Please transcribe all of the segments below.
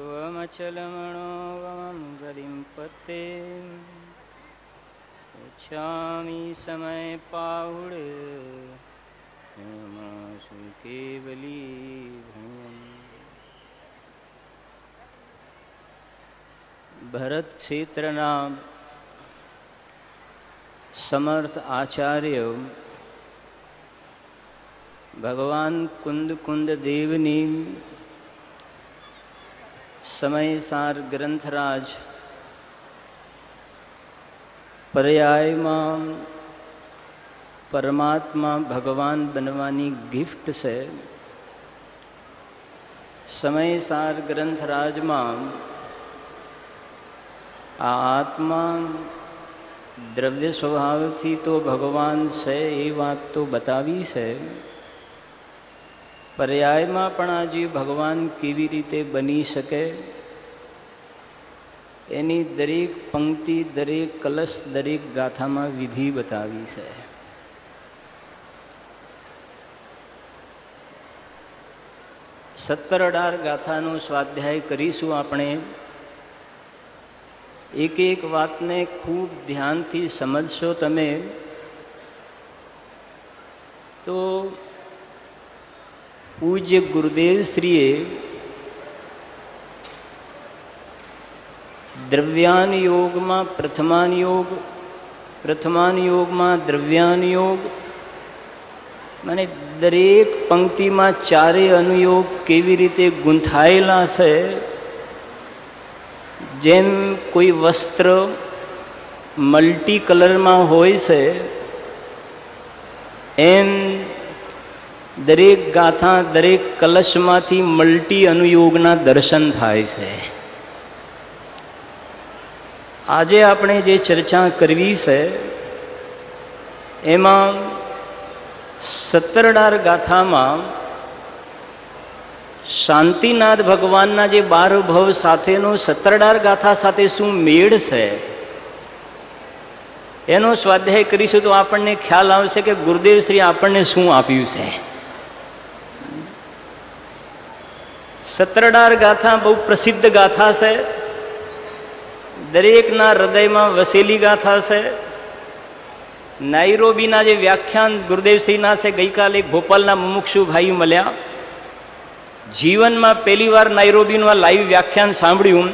वमचलमणोवमं गतिं पते उच्छामि समय पाहुड केवली भरत क्षेत्रना समर्थ आचार्य भगवान कुंद देवनी समय सार ग्रंथराज पर्याय में परमात्मा भगवान बनवानी गिफ्ट से समय सार ग्रंथराज में आत्मा द्रव्य स्वभाव थी तो भगवान से ये बात तो बतावी से पर्याय में पण आज भगवान केवी रीते बनी सके एनी दरेक पंक्ति दरेक कलश दरेक गाथा में विधि बतावी से। सत्तर 18 गाथानो स्वाध्याय करीशुं आपणे। एक एक बात ने खूब ध्यान थी समझशो तमे तो पूज्य गुरुदेव श्रीए द्रव्यान योग में प्रथमान योग में द्रव्यान योग माने दरेक पंक्ति में चारे अनुयोग केवी रीते गूंथायेला छे। जेम कोई वस्त्र मल्टी कलर में होय छे एम दरेक गाथा दरेक कलश मांथी मल्टी अनुयोगना दर्शन थाय छे। आजे आपणे जे चर्चा करवी छे एमां 17 गाथा में शांतिनाथ भगवान जे 12 भव साथेनो 17 गाथा साथे शुं मेळ छे एनो स्वाध्याय करीशुं तो आपणे ख्याल आवशे के गुरुदेव श्री आपणे शुं आप्युं छे। 17 गाथा बहु प्रसिद्ध गाथा है। दरेक ना हृदय में वसेली गाथा है। नाइरोबी ना जे व्याख्यान गुरुदेव श्री ना से गई काले भोपाल ना मुमुक्षु भाई मल्या जीवन में पहली बार नाइरोबी नु लाइव व्याख्यान सांभळ्युं।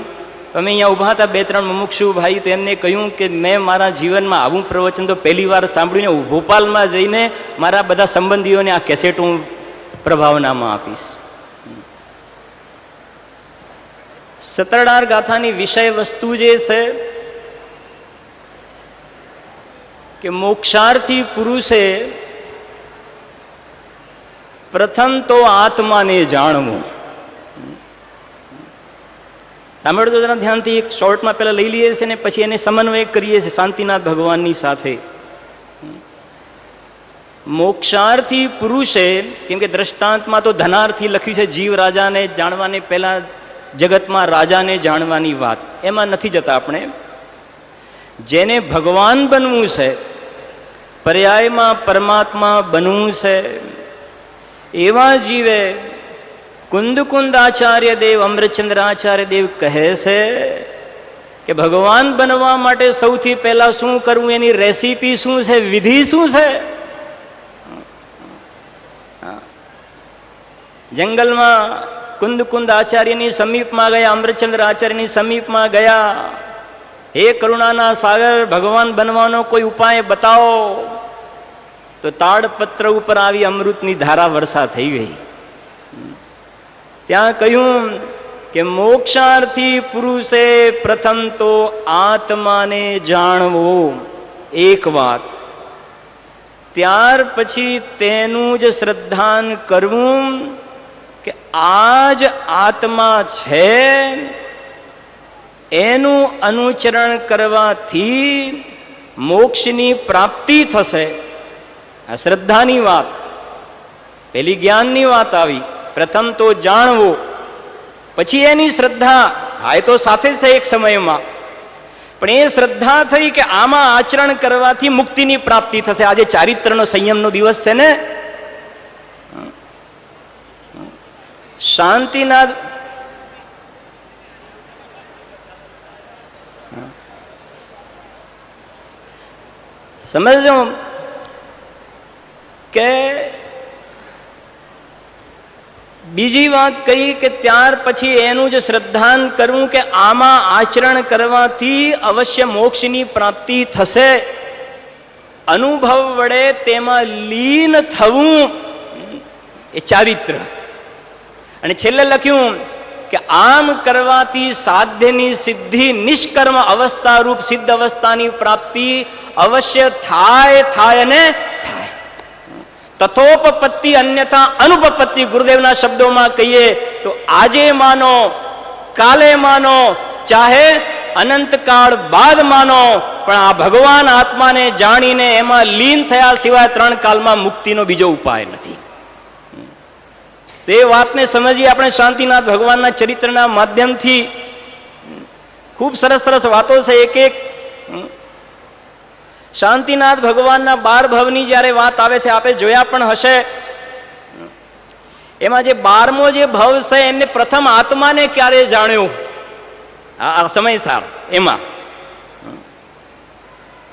अमे अहींया उभा था 2-3 मुमुक्षु भाई तो एमने कह्युं कि मैं मारा जीवन में आवुं प्रवचन तो पहली बार सांभळ्युं ने भोपाल में जईने मारा बधा संबंधीओने आ केसेट हूँ प्रभावना में आपीश। 17 गाथानी विषय वस्तु जे छे कि मोक्षार्थी पुरुषे प्रथम तो आत्मा ने जाणवुं। सांभळજો जरा ध्यान थी। एक शॉर्ट में पहला लई लीए छे ने पछी एने समन्वय करीए छे शांतिनाथ भगवाननी साथे। मोक्षार्थी पुरुषे केम के दृष्टांत में तो धनार्थी लख्युं छे जीव राजा ने जाणवाने पहला जगत में राजा ने जाणवानी बात एमां नथी जता आपणे। जेने भगवान बनवुं छे पर्याय में परमात्मा बनवुं छे एवा जीवे कुंद आचार्य देव अमृतचंद्र आचार्य देव कहे छे कि भगवान बनवा माटे सौथी पहला शुं करवुं एनी रेसिपी शुं छे विधि शुं छे। जंगल में कुंद आचार्य समीप में गया अमृतचंद्र आचार्य समीप में गया। हे करुणाना सागर भगवान बनवानो कोई उपाय बताओ तो ताड़पत्र ऊपर आवी अमृतनी धारा वर्षा थई गई। त्या कह्युं कि मोक्षार्थी पुरुषे प्रथम तो आत्मा ने जाणवो एक बात त्यार पछी तेनुं ज श्रद्धान करवुं कि आज आत्मा छे एनु अनुचरण करवाथी मोक्षनी प्राप्ति थशे। आ श्रद्धानी वात पहली ज्ञाननी वात आवी। प्रथम तो जाणवो पछी एनी श्रद्धा थाय तो साथे ज एक समय में पण ए श्रद्धा थई कि आमा आचरण करवाथी मुक्तिनी प्राप्ति थशे। आज चारित्रनो संयमनो दिवस छे ने। शांतिनाथ સમજો કે બીજી વાત કહી કે ત્યાર પછી એનું જે શ્રદ્ધાન કરવું કે આમાં આચરણ કરવાથી અવશ્ય મોક્ષની પ્રાપ્તિ થશે, અનુભવ વડે તેમાં લીન થવું, એ ચારિત્ર. અને છેલ્લે લખ્યું કે આમ કરવાથી સાધ્યની સિદ્ધિ નિષ્કર્મ અવસ્થા રૂપ સિદ્ધ અવસ્થાની પ્રાપ્તિ અવશ્ય થાય અને થાય. તથોપપત્તિ અન્યથા અનુપપત્તિ, ગુરુદેવના શબ્દોમાં કહીએ તો આજે માનો, કાલે માનો, ચાહે અનંતકાળ બાદ માનો, પણ આ ભગવાન આત્માને જાણીને એમાં લીન થયા સિવાય 3 કાલમાં મુક્તિનો બીજો ઉપાય નથી. તે વાતને સમજીએ આપણે શાંતિનાથ ભગવાનના ચરિત્રના માધ્યમથી. ખૂબ સરસ સરસ વાતો છે. એક શાંતિનાથ ભગવાનના 12 ભવની જ્યારે વાત આવે છે, આપે જોયા પણ હશે. એમાં જે 12મો જે ભવ છે એમને પ્રથમ આત્માને ક્યારે જાણ્યો, આ સમયસાર. એમાં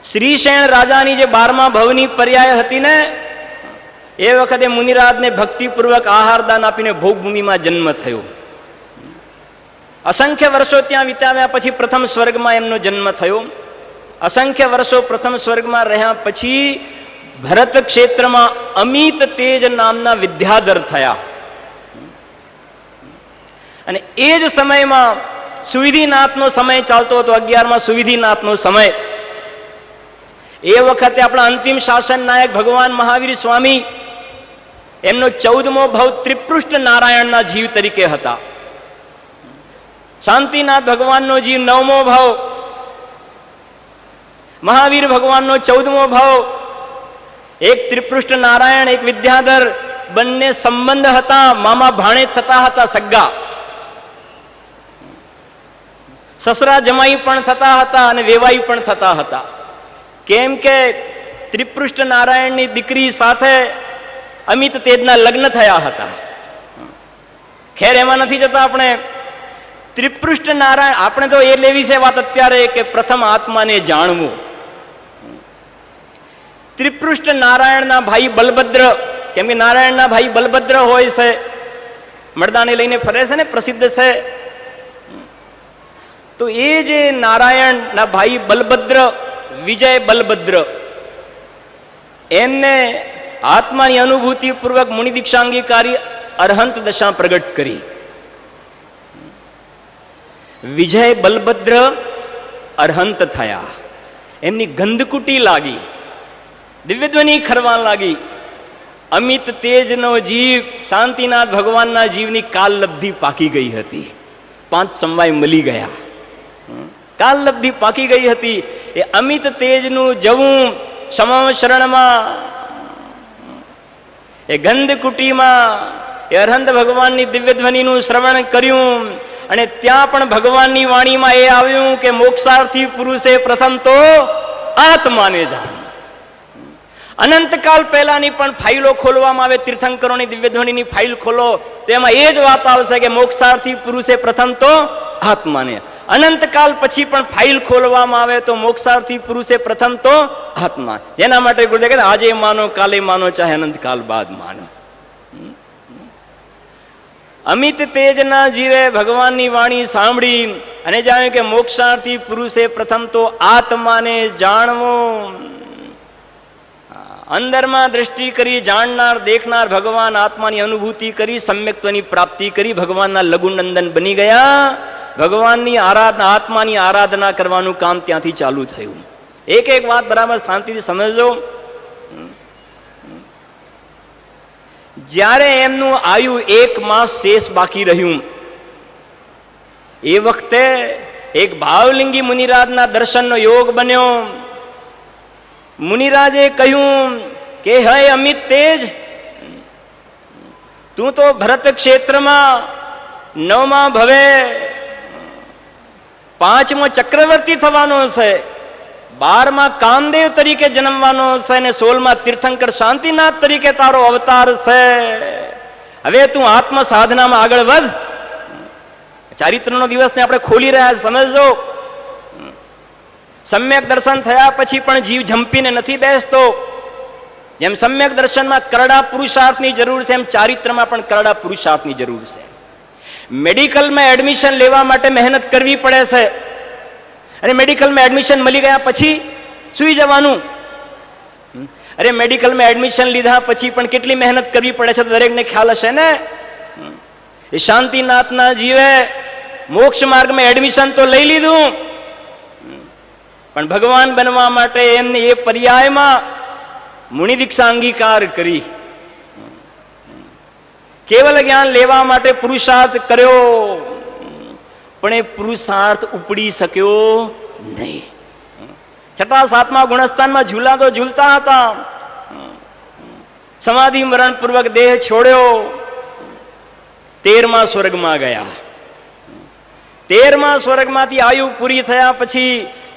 શ્રીશેણ રાજાની જે 12મા ભવની પર્યાય હતી ને, એ વખતે મુનિરાજને ભક્તિપૂર્વક આહાર દાન આપીને ભોગભૂમિમાં જન્મ થયો. અસંખ્ય વર્ષો ત્યાં વિતાવ્યા પછી પ્રથમ સ્વર્ગમાં એમનો જન્મ થયો. અસંખ્ય વર્ષો પ્રથમ સ્વર્ગમાં રહ્યા પછી ભરત ક્ષેત્રમાં અમિત તેજ નામના વિદ્યાધર થયા. અને એ જ સમયમાં સુવિધિનાથનો સમય ચાલતો હતો, 11મા સુવિધિનાથનો સમય. એ વખતે આપણા અંતિમ શાસન નાયક ભગવાન મહાવીર સ્વામી, એમનો 14મો ભવ ત્રિપૃષ્ઠ નારાયણના જીવ તરીકે હતા. શાંતિનાથ ભગવાનનો જીવ 9મો ભાવ, મહાવીર ભગવાનનો 14મો ભાવ. એક ત્રિપૃષ્ઠ નારાયણ, એક વિદ્યાધર, બંને સંબંધ હતા, મામા ભાણે થતા હતા, સગ્ગા. સસરા જમાઈ પણ થતા હતા અને વેવાઈ પણ થતા હતા. કેમ કે ત્રિપૃષ્ઠ નારાયણની દીકરી સાથે અમિત તેજના લગ્ન થયા હતા. ખેર એમાં નથી જતા આપણે. ત્રિપૃષ્ઠ નારાયણ, આપણે તો એ લેવી છે વાત અત્યારે કે પ્રથમ આત્માને જાણવું. ત્રિપૃષ્ઠ નારાયણના ભાઈ બલભદ્ર, કેમ કે નારાયણના ભાઈ બલભદ્ર હોય છે, મરદાને લઈને ફરે છે ને, પ્રસિદ્ધ છે. તો એ જે નારાયણના ભાઈ બલભદ્ર, વિજય બલભદ્ર, એમને આત્માની અનુભૂતિ પૂર્વક મુનિ દીક્ષા અંગીકારી અરહંત દશા પ્રગટ કરી. વિજય બલભદ્ર અરહંત થયા. એમની ગંધકુટી લાગી, દિવ્યધ્વનિ ખરવા લાગી. અમિત તેજનો જીવ, શાંતિનાથ ભગવાનના જીવની કાલલબ્ધિ પાકી ગઈ હતી. 5 સમવાય મળી ગયા, કાલલબ્ધિ પાકી ગઈ હતી. એ અમિત તેજનું જવું સમશરણમાં, એ ગંધકુટીમાં એ અરહંત ભગવાનની દિવ્યધ્વનિનું શ્રવણ કર્યું. અને ત્યાં પણ ભગવાનની વાણીમાં એ આવ્યું કે મોક્ષાર્થી પુરુષે પ્રથમ તો આત્માને જાણ. અનંતકાલ પહેલાની પણ ફાઇલો ખોલવામાં આવે, તીર્થંકરોની દિવ્યધ્વનિની ફાઇલ ખોલો તો એમાં એ જ વાત આવશે કે મોક્ષાર્થી પુરુષે પ્રથમ તો આત્માને. અનંતકાલ પછી પણ ફાઇલ ખોલવામાં આવે તો મોક્ષાર્થી પુરુષે પ્રથમ તો આત્મા. એના માટે ગુરુદેવ કહે આજે માનો, કાલે માનો, ચાહે અનંતકાલ બાદ માનો. અમિત તેજના જીવે ભગવાનની વાણી સાંભળી અને જાણ્યું કે મોક્ષાર્થી પુરુષે પ્રથમ તો આત્માને જાણવો. અંદરમાં દ્રષ્ટિ કરી જાણનાર, દેખનાર ભગવાન આત્માની અનુભૂતિ કરી, સમ્યક્ત્વની પ્રાપ્તિ કરી, ભગવાનના લઘુનંદન બની ગયા. ભગવાનની આરાધના, આત્માની આરાધના કરવાનું કામ ત્યાંથી ચાલુ થયું. એક એક વાત બરાબર શાંતિથી સમજો. જ્યારે એમનું આયુ 1 માસ શેષ બાકી રહ્યું, એ વખતે એક ભાવલિંગી મુનિરાજના દર્શનનો યોગ બન્યો. મુનિરાજે કહ્યું કે હે અમિત તેજ, તું તો ભરત ક્ષેત્રમાં 9મા ભવે 5મો ચક્રવર્તી થવાનો છે, 12મા કામદેવ તરીકે જન્મવાનો છે અને 16મા તીર્થંકર શાંતિનાથ તરીકે તારો અવતાર છે. હવે તું આત્મ સાધનામાં આગળ વધ. ચારિત્રનો દિવસને આપણે ખોલી રહ્યા, સમજો. સમ્યક દર્શન થયા પછી પણ જીવ જંપીને નથી બેસતો. જેમ સમ્યક દર્શનમાં કરડા પુરુષાર્થની જરૂર છે, એમ ચારિત્રમાં પણ કરડા પુરુષાર્થની જરૂર છે. મેડિકલમાં એડમિશન લેવા માટે મહેનત કરવી પડે છે, અને મેડિકલમાં એડમિશન મળી ગયા પછી સુઈ જવાનું. અરે મેડિકલમાં એડમિશન લીધા પછી પણ કેટલી મહેનત કરવી પડે છે તો દરેકને ખ્યાલ હશે ને. એ શાંતિનાથના જીવે મોક્ષ માર્ગમાં એડમિશન તો લઈ લીધું, પણ ભગવાન બનવા માટે એમને એ પર્યાયમાં મુનિ દીક્ષા અંગીકાર કરી. કેવલ જ્ઞાન લેવા માટે પુરુષાર્થ કર્યો, પણ એ પુરુષાર્થ ઉપડી શક્યો નહીં. 6મા 7મા ગુણસ્થાનમાં ઝૂલા તો ઝૂલતા હતા, સમાધિ મરણ પૂર્વક દેહ છોડ્યો, 13મા સ્વર્ગમાં ગયા. 13મા સ્વર્ગમાંથી આયુ પૂરી થયા પછી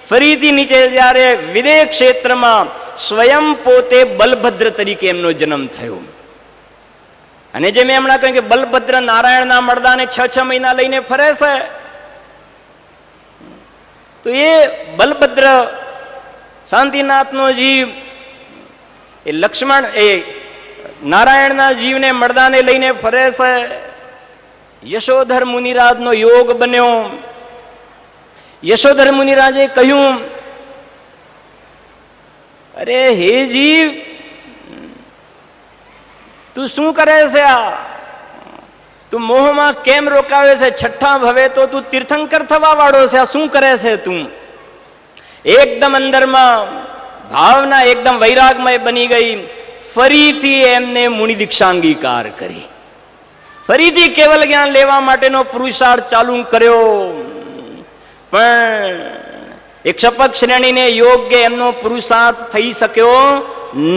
ફરીથી નીચે જ્યારે વિદેહ ક્ષેત્રમાં સ્વયં પોતે બલભદ્ર તરીકે એમનો જન્મ થયો. અને જે મેં હમણાં કહ્યું કે બલભદ્ર નારાયણના મરદાને 6 મહિના લઈને ફરે છે, તો એ બલભદ્ર શાંતિનાથનો જીવ એ લક્ષ્મણ એ નારાયણના જીવને મરદાને લઈને ફરે છે. યશોધર મુનિરાજનો યોગ બન્યો. યશોધર મુનિરાજે કહ્યું, અરે હે જીવ, તું શું કરે છે? આ તું મોહમાં કેમ રોકાવે છે? 6ઠા ભવે તો તું તીર્થંકર થવા વાળો છે, આ શું કરે છે તું? એકદમ અંદરમાં ભાવના એકદમ વૈરાગમય બની ગઈ. ફરીથી એમને મુનિ દીક્ષા અંગીકાર કરી, ફરીથી કેવલ જ્ઞાન લેવા માટેનો પુરુષાર્થ ચાલુ કર્યો. પણ એક શપથ શ્રેણીને યોગ્ય એમનો પુરુષાર્થ થઈ શક્યો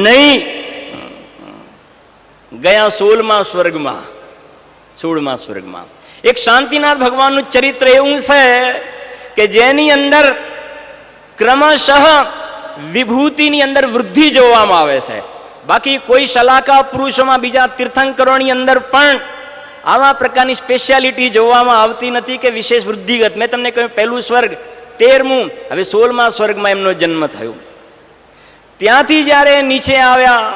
નહીં. ગયા 16મા સ્વર્ગમાં. 16મા સ્વર્ગમાં એક શાંતિનાથ ભગવાનનું ચરિત્ર એવું છે કે જેની અંદર ક્રમશઃ વિભૂતિની અંદર વૃદ્ધિ જોવામાં આવે છે. બાકી કોઈ શલાકા પુરુષોમાં બીજા તીર્થંકરોની અંદર પણ આવા પ્રકારની સ્પેશિયાલિટી જોવામાં આવતી નથી કે વિશેષ વૃદ્ધિગત. મેં તમને કહ્યું પહેલું સ્વર્ગ 13મું, હવે 16મા સ્વર્ગમાં એમનો જન્મ થયો. ત્યાંથી જ્યારે નીચે આવ્યા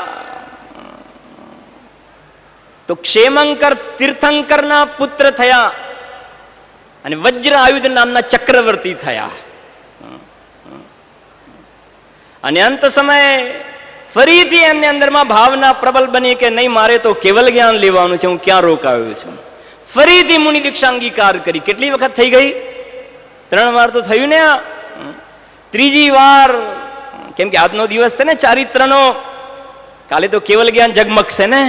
તો ક્ષેમંકર તીર્થંકરના પુત્ર થયા અને વજ્ર આયુધ નામના ચક્રવર્તી થયા. અને અંત સમયે ફરીથી એમની અંદરમાં ભાવના પ્રબલ બની કે નહીં, મારે તો કેવલ જ્ઞાન લેવાનું છે, હું ક્યાં રોકાયો છું. ફરીથી મુનિ દીક્ષા અંગીકાર કરી. કેટલી વખત થઈ ગઈ? 3 વાર તો થયું ને. આ 3જી વાર, કેમ કે આજનો દિવસ છે ને ચારિત્રનો, કાલે તો કેવલ જ્ઞાન જગમગશે ને.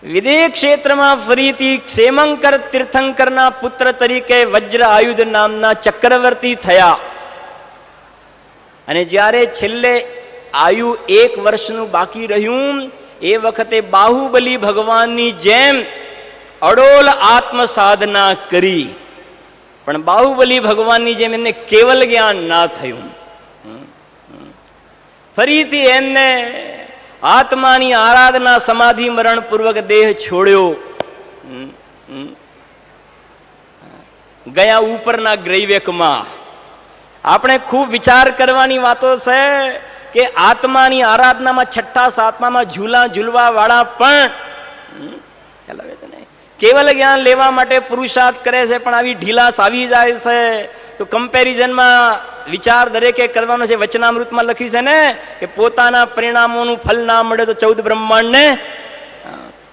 વિદેહ ક્ષેત્રમાં ફરીથી ક્ષેમંકર તીર્થંકરના પુત્ર તરીકે વજ્ર આયુધ નામના ચક્રવર્તી થયા. અને જ્યારે છેલ્લે આયુ 1 વર્ષનું બાકી રહ્યું, એ વખતે બાહુબલી ભગવાનની જેમ અડોલ આત્મ સાધના કરી. પણ બાહુબલી ભગવાનની જેમ એમને કેવલ જ્ઞાન ના થયું. ફરીથી એમને આત્માની આરાધના સમાધિ મરણ પૂર્વક દેહ છોડ્યો. ગયા ઉપરના ગ્રૈવેકમાં આપણે ખૂબ વિચાર કરવાની વાતો છે કે આત્માની આરાધનામાં 6ઠા 7મામાં ઝૂલા ઝૂલવા વાળા પણ કેવલ જ્ઞાન લેવા માટે પુરુષાર્થ કરે છે, પણ આવી ઢીલાસ આવી જાય છે. તો કમ્પેરિઝનમાં વિચાર દરેકે કરવાનો છે. વચનામૃતમાં લખ્યું છે ને કે પોતાના પરિણામોનું ફલ ના મળે તો 14 બ્રહ્માંડને.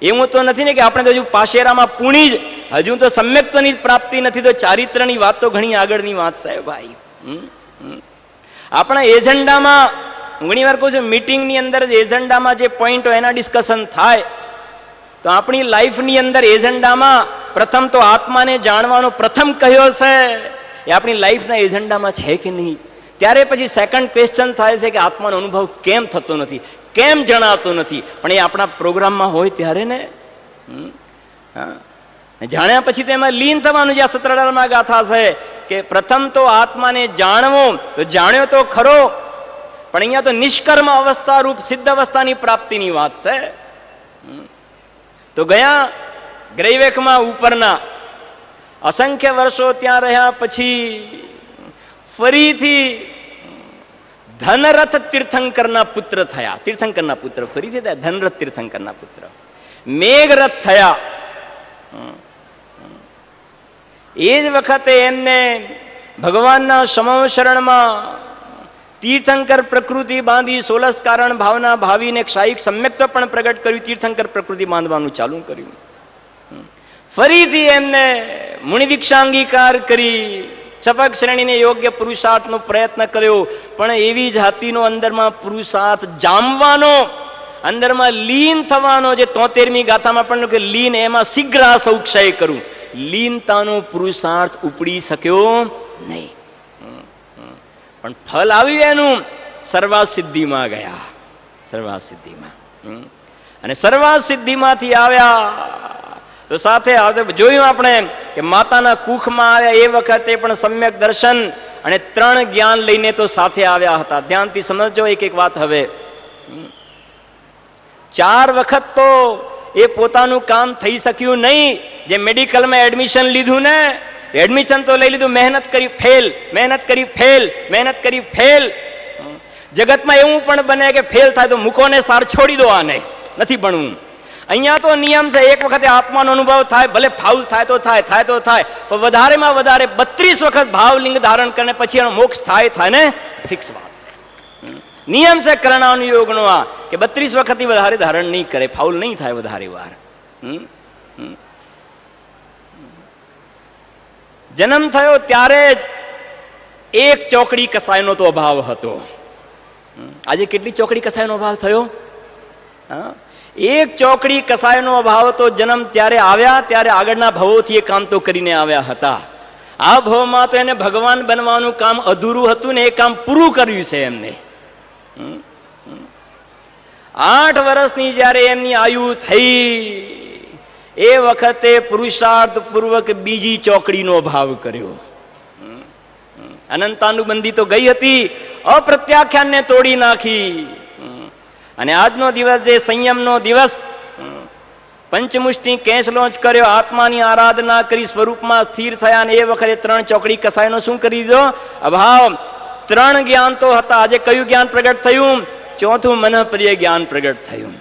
એવું તો નથી ને કે આપણે તો હજુ પાશેરામાં પૂણી જ, હજુ તો સમ્યક્તની પ્રાપ્તિ નથી, તો ચારિત્રની વાત તો ઘણી આગળની વાત છે ભાઈ. આપણા એજન્ડામાં ઘણી વાર કહું છું, મિટિંગની અંદર એજન્ડામાં જે પોઈન્ટ હોય એના ડિસ્કશન થાય, તો આપણી લાઈફની અંદર એજન્ડામાં પ્રથમ તો આત્માને જાણવાનો પ્રથમ કહ્યો છે, એ આપણી લાઈફના એજન્ડામાં છે કે નહીં. ત્યારે પછી સેકન્ડ ક્વેશ્ચન થાય છે કે આત્માનો અનુભવ કેમ થતો નથી, કેમ જણાતો નથી. પણ એ આપણા પ્રોગ્રામમાં હોય ત્યારે ને. જાણ્યા પછી તો એમાં લીન થવાનું. જે આ 17 ગાથા છે કે પ્રથમ તો આત્માને જાણવો, તો જાણ્યો તો ખરો, પણ અહીંયા તો નિષ્કર્મ અવસ્થા રૂપ સિદ્ધ અવસ્થાની પ્રાપ્તિની વાત છે. તો ગયા ગ્રૈવેકમાં ઉપરના અસંખ્ય વર્ષો ત્યાં રહ્યા પછી ફરીથી ધનરથ તીર્થંકરના પુત્ર થયા. તીર્થંકરના પુત્ર ફરીથી થયા, ધનરથ તીર્થંકરના પુત્ર. મેઘરથ થયા. એ જ વખતે એમને ભગવાનના સમવ શરણમાં તીર્થંકર પ્રકૃતિ બાંધી 16 કારણ ભાવના ભાવીને ક્ષાયિક સમ્યક્ત્વ પણ પ્રગટ કર્યું. તીર્થંકર પ્રકૃતિ બાંધવાનું ચાલુ કર્યું. ફરીથી એમને મુનિ દીક્ષા અંગીકાર કરી, સપક શ્રેણીને યોગ્ય પુરુષાર્થનો પ્રયત્ન કર્યો. પણ એવી જાતિનો અંદરમાં પુરુષાર્થ જામવાનો, અંદરમાં લીન થવાનો, જે 73મી ગાથામાં પણ કે લીન એમાં શીઘ્ર સૌ ક્ષય કરું, લીનતાનો પુરુષાર્થ ઉપડી શક્યો નહીં. પણ ફલ આવ્યું એનું, સર્વાત સિદ્ધિમાં ગયા. સર્વાત સિદ્ધિમાં. અને સર્વાત સિદ્ધિમાંથી આવ્યા તો સાથે જોયું આપણે કે માતાના કુખમાં આવ્યા એ વખતે પણ સમ્યક દર્શન અને 3 જ્ઞાન લઈને તો સાથે આવ્યા હતા. ધ્યાનથી સમજો એક એક વાત. હવે 4 વખત તો એ પોતાનું કામ થઈ શક્યું નહીં. જે મેડિકલમાં એડમિશન લીધું ને, એડમિશન તો લઈ લીધું, મહેનત કરી ફેલ, મહેનત કરી ફેલ, મહેનત કરી ફેલ. જગતમાં એવું પણ બને કે ફેલ થાય તો મૂકોને સાર છોડી દો, આને નથી ભણવું. અહીંયા તો નિયમ છે, એક વખતે આત્માનો અનુભવ થાય, ભલે ફાઉલ થાય તો થાય, થાય તો થાય, પણ વધારેમાં વધારે 32 વખત ભાવલિંગ ધારણ કરીને પછી એનો મોક્ષ થાય ને, ફિક્સ વાત છે. નિયમ છે કરણાનુયોગનો આ, કે 32 વખતથી વધારે ધારણ નહીં કરે, ફાઉલ નહીં થાય વધારે વાર. જન્મ થયો ત્યારે જ 1 ચોકડી કસાયનો તો અભાવ હતો. આજે કેટલી ચોકડી કસાયનો અભાવ થયો? 1 ચોકડી કસાયનો અભાવ તો જન્મ ત્યારે આવ્યા, ત્યારે આગળના ભવોથી એ કામ તો કરીને આવ્યા હતા. આ ભવમાં તો એને ભગવાન બનવાનું કામ અધૂરું હતું ને, એ કામ પૂરું કર્યું છે એમને. 8 વર્ષની જ્યારે એમની આયુ થઈ એ વખતે પુરુષાર્થ પૂર્વક બીજી ચોકડીનો ભાવ કર્યો. અનંતાનુબંધી તો ગઈ હતી, અપ્રત્યાખ્યાનને તોડી નાખી. અને આજનો દિવસ જે સંયમનો દિવસ, પંચમુષ્ટિ કેસ લોન્ચ કર્યો, આત્માની આરાધના કરી સ્વરૂપમાં સ્થિર થયા. અને એ વખતે 3 ચોકડી કસાયનો શું કરી દીધો? અભાવ. 3 જ્ઞાન તો હતા. આજે કયું જ્ઞાન પ્રગટ થયું? 4થું મનઃપ્રિય જ્ઞાન પ્રગટ થયું.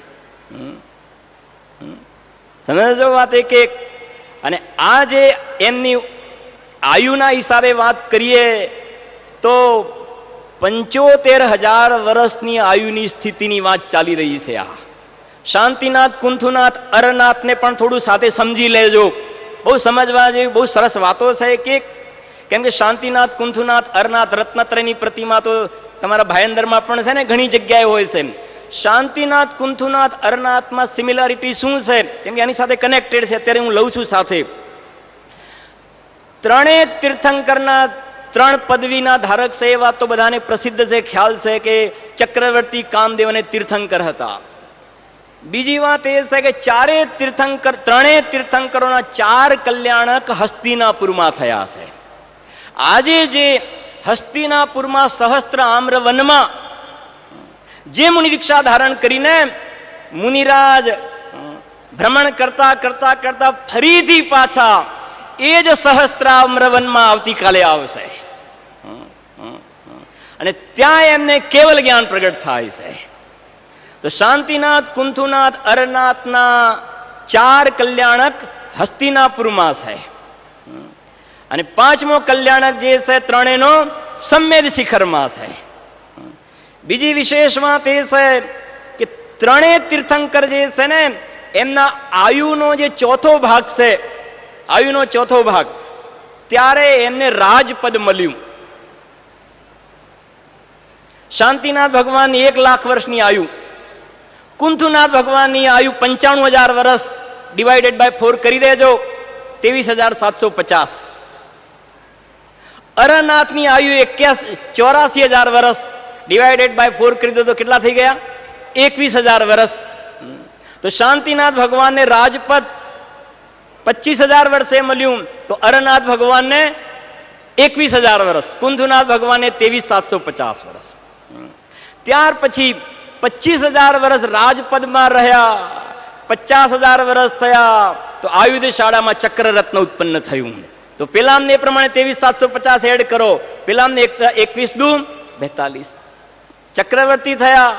સમજો વાત એક એક. અને આ જે એમની આયુના હિસાબે વાત કરીએ તો 75,000 વર્ષની આયુની સ્થિતિની વાત ચાલી રહી છે. આ શાંતિનાથ, કુંથુનાથ, અરનાથને પણ થોડું સાથે સમજી લેજો. બહુ સમજવા જેવી બહુ સરસ વાતો છે. કેમ કે શાંતિનાથ, કુંથુનાથ, અરનાથ, રત્નત્રયની પ્રતિમા તો તમારા ભાયંદરમાં પણ છે ને, ઘણી જગ્યાએ હોય છે. શાંતિનાથ, કુંથુનાથ, અરનાથમાં સિમિલારિટી શું છે? કેમ કે આની સાથે કનેક્ટેડ છે, અત્યારે હું લઉં છું સાથે. 3 તીર્થંકરના 3 પદવીના ધારક છે. એ વાત તો બધાને પ્રસિદ્ધ છે, ખ્યાલ છે કે ચક્રવર્તી કામદેવ અને તીર્થંકર હતા. બીજી વાત એ છે કે 3 તીર્થંકરોના 4 કલ્યાણક હસ્તિનાપુરમાં થયા છે. આજે જે હસ્તિનાપુરમાં સહસ્ત્ર આમ્ર વનમાં જે મુનિ દીક્ષા ધારણ કરીને મુનિરાજ ભ્રમણ કરતા કરતા કરતા ફરીથી પાછા એ જ સહસ્ત્રામ્ર વનમાં આવતીકાલે આવશે. અને ત્યાં એમને કેવલ જ્ઞાન પ્રગટ થાય છે. તો શાંતિનાથ, કુંથુનાથ, અરનાથના 4 કલ્યાણક હસ્તિનાપુરમાં છે. અને 5મો કલ્યાણક જે છે 3નો સમ્મેદ શિખરમાં છે. બીજી વિશેષ વાત એ છે કે 3 તીર્થંકર જે છે ને, એમના આયુનો જે 4થો ભાગ છે, આયુનો 4થો ભાગ, ત્યારે એમને રાજપદ મળ્યું. શાંતિનાથ ભગવાનની 1 લાખ વર્ષની આયુ, કુંથુનાથ ભગવાનની આયુ 95,000 વર્ષ, ડિવાઇડેડ બાય 4 કરી દેજો, 23,750. અરનાથની આયુ 84,000 વર્ષ, ડિવાઇડેડ બાય 4 કરી દો તો કેટલા થઈ ગયા? 21,000 વર્ષ. તો શાંતિનાથ ભગવાનને રાજપદ 25,000 વર્ષે મળ્યું, તો અરનાથ ભગવાનને 21,000 વર્ષ, કુંથુનાથ ભગવાનને 23,750 વર્ષ. ત્યાર પછી 25,000 વર્ષ રાજપદમાં રહ્યા, 50,000 વર્ષ થયા, તો આયુધ શાળામાં ચક્રરત્ન ઉત્પન્ન થયું. તો પેલામને એ પ્રમાણે 23,750 એડ કરો, પેલામને 21 દુ 42 ચક્રવર્તી થયા.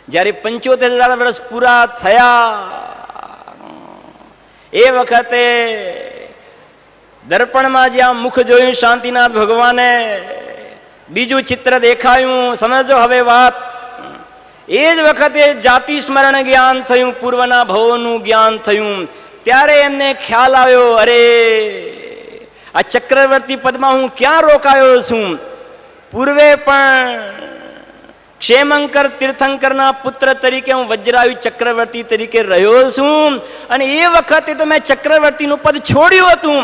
જ્યારે 75,000 વર્ષ પૂરા થયા એ વખતે દર્પણમાં જ્યાં મુખ જોયું શાંતિનાથ ભગવાને, બીજું ચિત્ર દેખાયું. સમજો હવે વાત. એ જ વખતે જાતિ સ્મરણ જ્ઞાન થયું, પૂર્વના ભવોનું જ્ઞાન થયું. ત્યારે એમને ખ્યાલ આવ્યો, અરે આ ચક્રવર્તી પદમાં હું ક્યાં રોકાયો છું? પૂર્વે પણ ક્ષેમંકર તીર્થંકરના પુત્ર તરીકે હું વજ્રાયુ ચક્રવર્તી તરીકે રહ્યો છું, અને એ વખતે તો મેં ચક્રવર્તીનું પદ છોડ્યું હતું.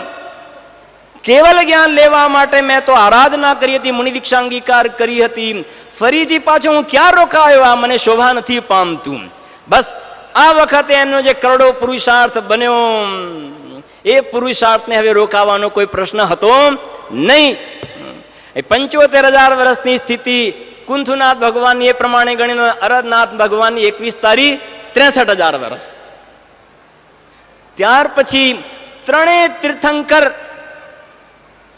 કેવલ જ્ઞાન લેવા માટે મેં તો આરાધના કરી હતી, મુનિ દીક્ષા અંગીકાર કરી હતી. ફરીથી પાછો હું ક્યાં રોકાયો? આ મને શોભા નથી પામતું. બસ આ વખતે એમનો જે કરોડો પુરુષાર્થ બન્યો, એ પુરુષાર્થને હવે રોકાવાનો કોઈ પ્રશ્ન હતો નહીં. 75,000 વર્ષની સ્થિતિ કુંથુનાથ ભગવાનની એ પ્રમાણે ગણીને અરદનાથ ભગવાનની 21 તારીખ 63,000 વર્ષ. ત્યાર પછી ત્રણેય તીર્થંકર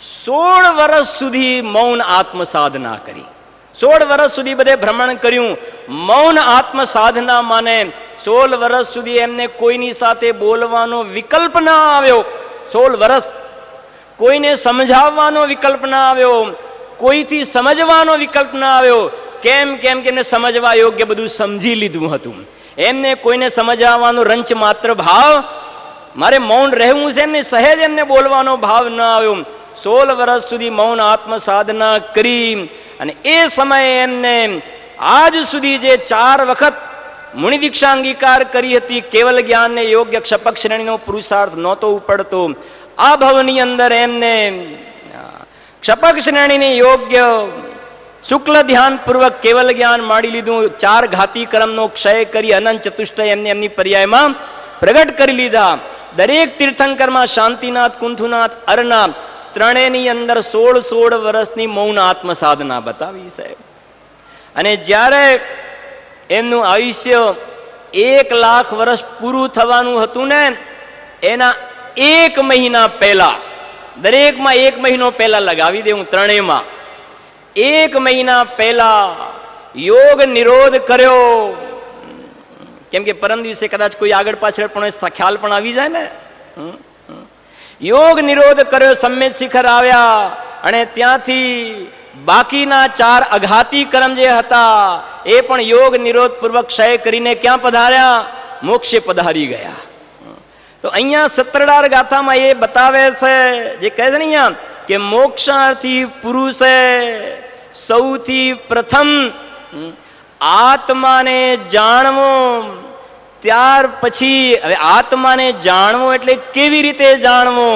16 વર્ષ સુધી મૌન આત્મ સાધના કરી. 16 વર્ષ સુધી બધે ભ્રમણ કર્યું, મૌન આત્મ સાધના માને. 16 વર્ષ સુધી એમને કોઈની સાથે બોલવાનો વિકલ્પ ના આવ્યો. 16 વર્ષ કોઈને સમજાવવાનો વિકલ્પ ના આવ્યો, કોઈથી સમજવાનો વિકલ્પ ના આવ્યો. કેમ કે એમને સમજવા યોગ્ય બધું સમજી લીધું હતું. એમને કોઈને સમજાવવાનો રંચ માત્ર ભાવ, મારે મૌન રહેવું છે, એમને સહેજ એમને બોલવાનો ભાવ ના આવ્યો. 16 વર્ષ સુધી મૌન આત્મ સાધના કરી, અને એ સમયે એમને આજ સુધી જે 4 વખત મુનિ દીક્ષા અંગીકાર કરી હતી, કેવલ જ્ઞાનને યોગ્ય ક્ષપક શ્રેણીનો પુરુષાર્થ નહોતો ઉપડતો. આ ભવની અંદર એમને ક્ષપક શ્રેણીને યોગ્ય શુક્લ ધ્યાન પૂર્વક કેવલ જ્ઞાન માંડી લીધું. 4 ઘાતી ક્રમનો ક્ષય કરી અનંત ચતુષ્ટય એમની પર્યાયમાં પ્રગટ કરી લીધા. દરેક તીર્થંકરમાં શાંતિનાથ, કુંથુનાથ, અરનાથ ત્રણેયની અંદર 16 વર્ષની મૌન આત્મ સાધના બતાવી છે. અને જ્યારે એમનું આયુષ્ય 1 લાખ વર્ષ પૂરું થવાનું હતું ને, એના 1 મહિના પહેલા, દરેકમાં 1 મહિનો પહેલા લગાવી દે હું ત્રણેયમાં, 1 મહિના પહેલા યોગ નિરોધ કર્યો. કેમ કે પરમ દિવસે કદાચ કોઈ આગળ પાછળ પણ ખ્યાલ પણ આવી જાય ને. યોગ નિરોધ કર્યો, સમ્યક શિખર આવ્યા, અને ત્યાંથી બાકીના 4 અઘાતી કર્મ જે હતા એ પણ યોગ નિરોધ પૂર્વક ક્ષય કરીને ક્યાં પધાર્યા? મોક્ષે પધારી ગયા. તો અહીંયા સત્રડાર ગાથામાં એ બતાવે છે, જે કહે છે ને અહીંયા કે મોક્ષાર્થી પુરુષે સૌથી પ્રથમ આત્માને જાણવો. ત્યાર પછી હવે આત્માને જાણવો એટલે કેવી રીતે જાણવો?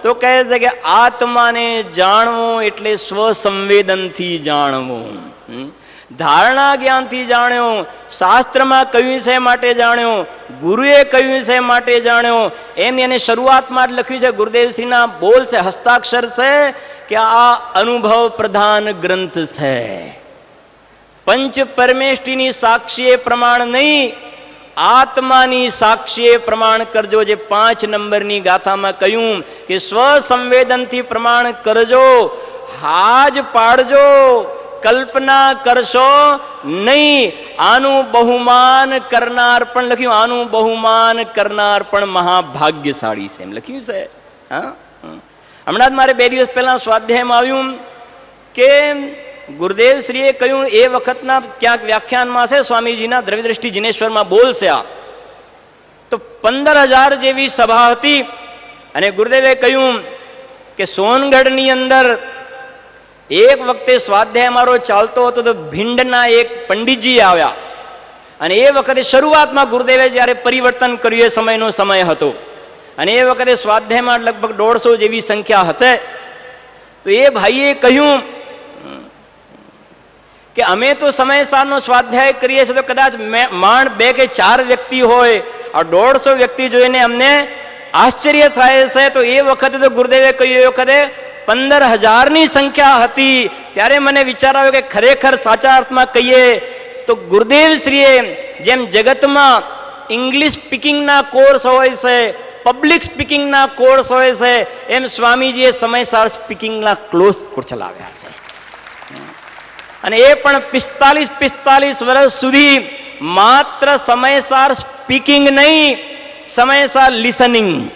તો કહે છે કે આત્માને જાણવો એટલે સ્વસંવેદનથી જાણવો. ધારણા જ્ઞાનથી જાણ્યો, શાસ્ત્રમાં કહ્યું છે માટે જાણ્યો, ગુરુએ કહ્યું છે માટે જાણ્યો. એમ એને શરૂઆતમાં જ લખ્યું છે, ગુરુદેવશ્રીના બોલ છે, હસ્તાક્ષર છે કે આ અનુભવ પ્રધાન ગ્રંથ છે. પંચ પરમેષ્ઠીની સાક્ષીએ પ્રમાણ નહીં, આત્માની સાક્ષીએ પ્રમાણ કરજો. જે 5 નંબરની ગાથામાં કહ્યું કે સ્વસંવેદનથી પ્રમાણ કરજો, હાજ પાડજો, કલ્પના કરશો નહીં. આનું બહુમાન કરનાર પણ લખ્યું, આનું બહુમાન કરનાર પણ મહાભાગ્યશાળી છે, એમ લખ્યું છે. હા, હમણાં જ મારે 2 દિવસ પહેલા સ્વાધ્યાયમાં આવ્યું કે ગુરુદેવ શ્રીએ કહ્યું, એ વખતના ક્યાંક વ્યાખ્યાનમાં છે સ્વામીજીના દ્રવ્યદ્રષ્ટિ જિનેશ્વરમાં બોલશે આ, તો 15,000 જેવી સભા હતી. અને ગુરુદેવે કહ્યું કે સોનગઢની અંદર એક વખતે સ્વાધ્યાય મારો ચાલતો હતો તો ભીંડના એક પંડિતજી આવ્યા. અને એ વખતે શરૂઆતમાં ગુરુદેવે જ્યારે પરિવર્તન કર્યું એ સમયનો સમય હતો, અને એ વખતે સ્વાધ્યાયમાં લગભગ 150 જેવી સંખ્યા હતી. તો એ ભાઈએ કહ્યું કે અમે તો સમયસારનો સ્વાધ્યાય કરીએ છીએ, તો કદાચ માંડ 2 કે 4 વ્યક્તિ હોય, આ 150 વ્યક્તિ જોઈને અમને આશ્ચર્ય થાય છે. તો એ વખતે તો ગુરુદેવે કહ્યું, એ વખતે 15,000ની સંખ્યા હતી. ત્યારે મને વિચાર આવ્યો કે ખરેખર સાચા અર્થમાં કહીએ તો ગુરુદેવ શ્રીએ જેમ જગતમાં ઇંગ્લિશ સ્પીકિંગના કોર્સ હોય છે, પબ્લિક સ્પીકિંગના કોર્સ હોય છે, એમ સ્વામીજીએ સમયસાર સ્પીકિંગના ક્લોઝ કોર્સ ચલાવ્યા છે. અને એ પણ 45 વર્ષ સુધી માત્ર સમયસાર સ્પીકિંગ નહીં, સમયસાર લિસનિંગ.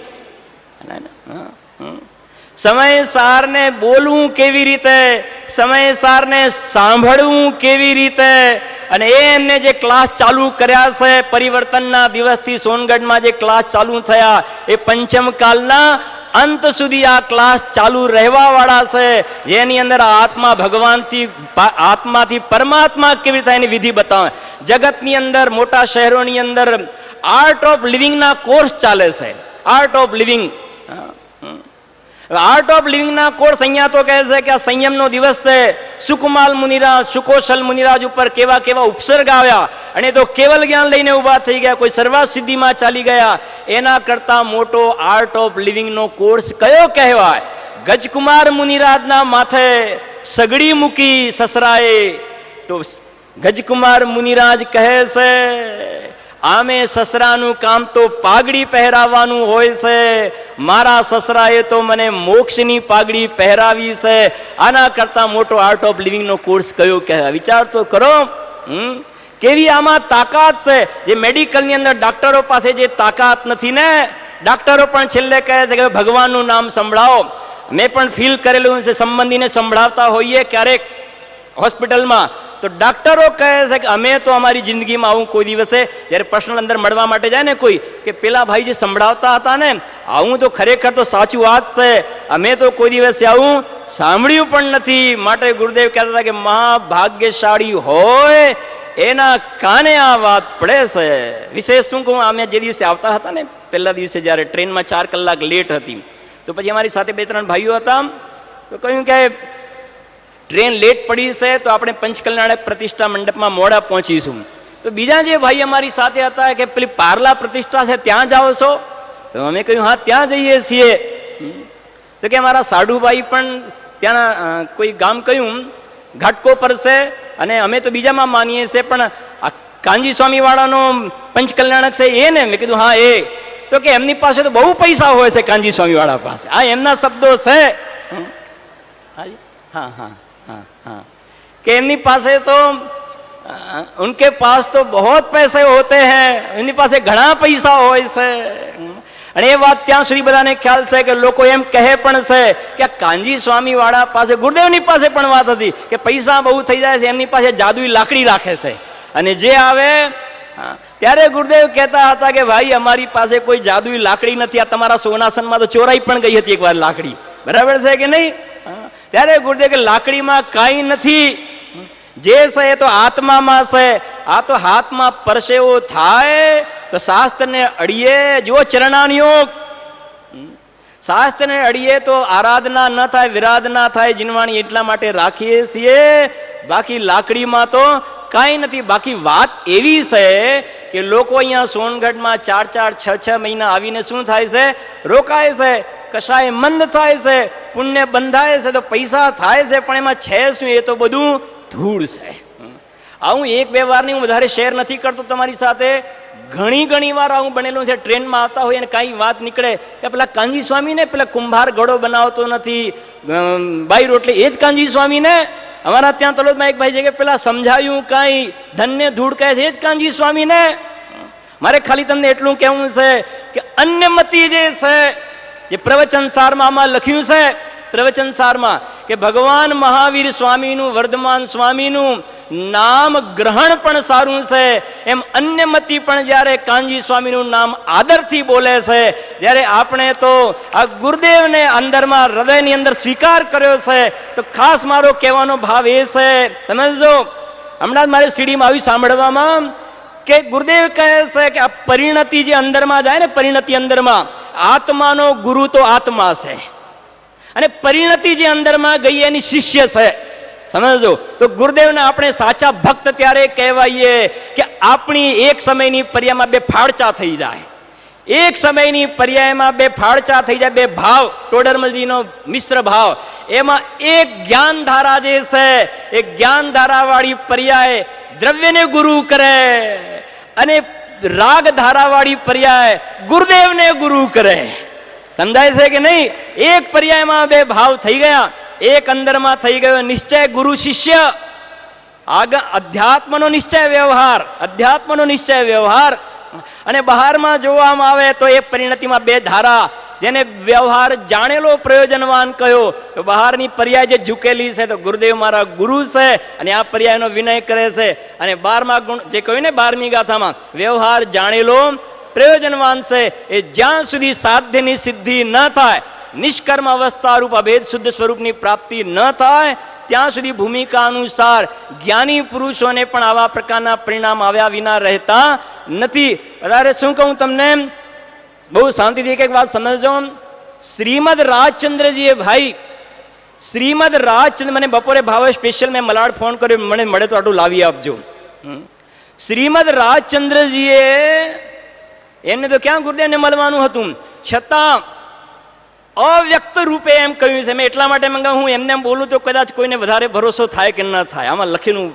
સમયસારને બોલવું કેવી રીતે, સમયસારને સાંભળવું કેવી રીતે, અને એમને જે ક્લાસ ચાલુ કર્યા છે પરિવર્તનના દિવસથી સોનગઢમાં જે ક્લાસ ચાલુ થયા એ પંચમકાલના અંત સુધી આ ક્લાસ ચાલુ રહેવા વાળા છે, જેની અંદર આત્મા ભગવાનથી આત્માથી પરમાત્મા કેવી રીતે એની વિધિ બતાવે. જગતની અંદર મોટા શહેરોની અંદર આર્ટ ઓફ લિવિંગના કોર્સ ચાલે છે. Art of living, art of લિવિંગના કોર્સ અહીંયા તો કહે છે કે આ સંયમનો દિવસ છે. સુકમાલ મુનિરાજ, સુકોશલ મુનિરાજ ઉપર કેવા કેવા ઉપસર્ગ આવ્યા, અને તો કેવલ જ્ઞાન લઈને ઊભા થઈ ગયા, કોઈ સર્વાત સિદ્ધિમાં ચાલી ગયા. એના કરતા મોટો આર્ટ ઓફ લિવિંગનો કોર્સ કયો કહેવાય? ગજકુમાર મુનિરાજના માથે સગડી મૂકી સસરાએ, તો ગજકુમાર મુનિરાજ કહે છે આમે સસરાનું કામ તો પાઘડી પહેરાવવાનું હોય છે, મારા સસરાએ તો મને મોક્ષની પાઘડી પહેરાવી છે. આના કરતા મોટો આર્ટ ઓફ લિવિંગનો કોર્સ કયો કહેવાય? વિચાર તો કરો. કેવી આમાં તાકાત છે. જે મેડિકલની અંદર ડોક્ટરો પાસે જે તાકાત નથી ને, ડોક્ટરો પણ છેલ્લે કહે છે કે ભગવાનનું નામ સંભળાવો. મેં પણ ફીલ કરેલું છે, સંબંધીને સંભળાવતા હોઈએ ક્યારેક હોસ્પિટલમાં, તો ડોક્ટરો કહે છે કે અમે તો અમારી જિંદગીમાં આવું કોઈ દિવસે, જ્યારે પર્સનલ અંદર મળવા માટે જાય ને કોઈ, કે પેલા ભાઈ જે સંભળાવતા હતા ને, આવું તો ખરેખર તો સાચું વાત છે, અમે તો કોઈ દિવસે આવું સાંભળ્યું પણ નથી. માટે ગુરુદેવ કહેતા હતા કે મહાભાગ્યશાળી હોય એના કાને આ વાત પડે છે. વિશેષ શું કહું, અમે જે દિવસે આવતા હતા ને, પહેલા દિવસે જ્યારે ટ્રેનમાં 4 કલાક લેટ હતી, તો પછી અમારી સાથે 2-3 ભાઈઓ હતા, તો કહ્યું કે ટ્રેન લેટ પડી છે તો આપણે પંચકલ્યાણ પ્રતિષ્ઠા મંડપમાં મોડા પહોંચીશું. તો બીજા જે ભાઈ અમારી સાથે હતા કે પેલી પાર્લા પ્રતિષ્ઠા છે ત્યાં જાઓ છો? તો અમે કહ્યું હા ત્યાં જઈએ છીએ. તો કે અમારા સાડુભાઈ પણ ત્યાંના કોઈ ગામ કયું ઘાટકો પર છે, અને અમે તો બીજામાં માનીએ છીએ, પણ આ કાંજી સ્વામી વાળાનો પંચકલ્યાણક છે એ ને? મેં કીધું હા એ. તો કે એમની પાસે તો બહુ પૈસા હોય છે કાંજી સ્વામી વાળા પાસે. આ એમના શબ્દો છે. हाँ हाँ हाँ हाँ कि एमनी पासे तो उनके पास तो बहुत पैसे होते हैं, એમની પાસે ઘણા પૈસા હોય છે. અને એ વાત ત્યાં સુધી બધાને ખ્યાલ છે કે લોકો એમ કહે પણ છે કે આ કાંજી સ્વામી વાળા પાસે, ગુરુદેવની પાસે પણ વાત હતી કે પૈસા બહુ થઈ જાય છે, એમની પાસે જાદુઈ લાકડી રાખે છે, અને જે આવે ત્યારે ગુરુદેવ કહેતા હતા કે ભાઈ અમારી પાસે કોઈ જાદુઈ લાકડી નથી, આ તમારા સોનાસનમાં તો ચોરાઈ પણ ગઈ હતી એકવાર લાકડી, બરાબર છે કે નહીં? ત્યારે ગુરુદેવ કે લાકડીમાં કાંઈ નથી, જે છે એ તો આત્મામાં છે. આ તો હાથમાં પરસેવો થાય તો શાસ્ત્રને અડીએ, જો ચરણાનિયોગ, શાસ્ત્રને અડીએ તો આરાધના ન થાય, વિરાધના થાય, જીનવાણી એટલા માટે રાખીએ છીએ. બાકી લાકડીમાં તો કાંઈ નથી. બાકી વાત એવી છે કે લોકો અહીંયા સોનગઢમાં 4-4, 6-6 મહિના આવીને શું થાય છે? રોકાય છે. કશાય મંદ થાય છે, પુણ્ય બંધાય છે, તો પૈસા થાય છે, પણ એમાં છે શું? એ તો બધું ધૂળ છે. આવું 1-2 વારની હું વધારે શેર નથી કરતો તમારી સાથે. ઘણી વાર આવું બનેલું છે. ટ્રેનમાં આવતા હોય અને કાંઈ વાત નીકળે કે પેલા કાંજી સ્વામી ને પેલા કુંભાર ઘડો બનાવતો નથી, બાઈ રોટલી, એ જ કાંજી સ્વામી ને? અમારા ત્યાં તલોદમાં એક ભાઈ છે કે પેલા સમજાયું કાંઈ ધનને ધૂળ કહે છે, એ જ કાંજી સ્વામી ને? મારે ખાલી તમને એટલું કહેવું છે કે અન્યમતી જે છે, જે પ્રવચન સારમાં આમાં લખ્યું છે, પ્રવચન સારમાં કે ભગવાન મહાવીર સ્વામીનું, વર્ધમાન સ્વામીનું નામ ગ્રહણ પણ સારું છે, એમ અન્યમતી પણ જ્યારે કાંજી સ્વામીનું નામ આદરથી બોલે છે, જ્યારે આપણે તો આ ગુરુદેવને અંદરમાં હૃદયની અંદર સ્વીકાર કર્યો છે, તો ખાસ મારો કહેવાનો ભાવ એ છે, સમજો. હમણાં જ મારે સીડીમાં આવ્યું સાંભળવામાં કે ગુરુદેવ કહે છે કે આ પરિણતિ જે અંદરમાં જાય ને, પરિણતિ અંદરમાં, આત્માનો ગુરુ તો આત્મા છે, અને પરિણતિ જે અંદરમાં ગઈ એની શિષ્ય છે, સમજો. તો ગુરુદેવને આપણે સાચા ભક્ત ત્યારે કહેવાઈએ કે આપણી એક સમયની પર્યાયમાં 2 ફાળચા થઈ જાય. એક સમયની પર્યાયમાં 2 ફાળચા થઈ જાય, 2 ભાવ, ટોડરમલજીનો મિશ્ર ભાવ. એમાં એક જ્ઞાનધારા જે છે, એ જ્ઞાનધારા વાળી પર્યાય દ્રવ્યને ગુરુ કરે, અને રાગ ધારાવાળી પર્યાય ગુરુદેવને ગુરુ કરે. સમજાય છે કે નહીં? એક પર્યાયમાં બે ભાવ થઈ ગયા, એક અંદરમાં થઈ ગયો નિશ્ચય ગુરુ શિષ્ય, આગળ અધ્યાત્મનો નિશ્ચય વ્યવહાર, અધ્યાત્મનો નિશ્ચય વ્યવહાર, અને બહારમાં જોવામાં આવે તો એ પરિણતિમાં બે ધારા. જેને વ્યવહાર જાણેલો પ્રયોજનવાન કયો તો બહારની પર્યાય જે ઝૂકેલી છે તો ગુરુદેવ મારા ગુરુ છે અને આ પર્યાયનો વિનય કરે છે. અને 12મા ગુણ જે કહ્યું ને 12મી ગાથામાં, વ્યવહાર જાણેલો પ્રયોજનવાન છે એ જ્યાં સુધી સાધ્યની સિદ્ધિ ન થાય, નિષ્કર્મ અવસ્થા રૂપ અભેદ શુદ્ધ સ્વરૂપની પ્રાપ્તિ ન થાય, ત્યાં સુધી ભૂમિકા અનુસાર જ્ઞાની પુરુષોને પણ આવા પ્રકારના પરિણામ આવ્યા વિના રહેતા નથી. વધારે શું કહું તમને, બહુ શાંતિથી એક વાત સમજજો. શ્રીમદ રાજચંદ્રજીએ ભાઈ, શ્રીમદ રાજચંદ્ર, મને બપોરે ભાવે સ્પેશિયલ મેં મલાડ ફોન કર્યો, મને મળે તો આટલું લાવી આપજો. શ્રીમદ રાજચંદ્રજીએ, એમને તો ક્યાં ગુરુદેવને મળવાનું હતું, છતાં અવ્યક્ત રૂપે એમ કહ્યું છે. મેં એટલા માટે મંગાવું, હું એમને એમ બોલું તો કદાચ કોઈને વધારે ભરોસો થાય કે ન થાય. આમાં લખેલું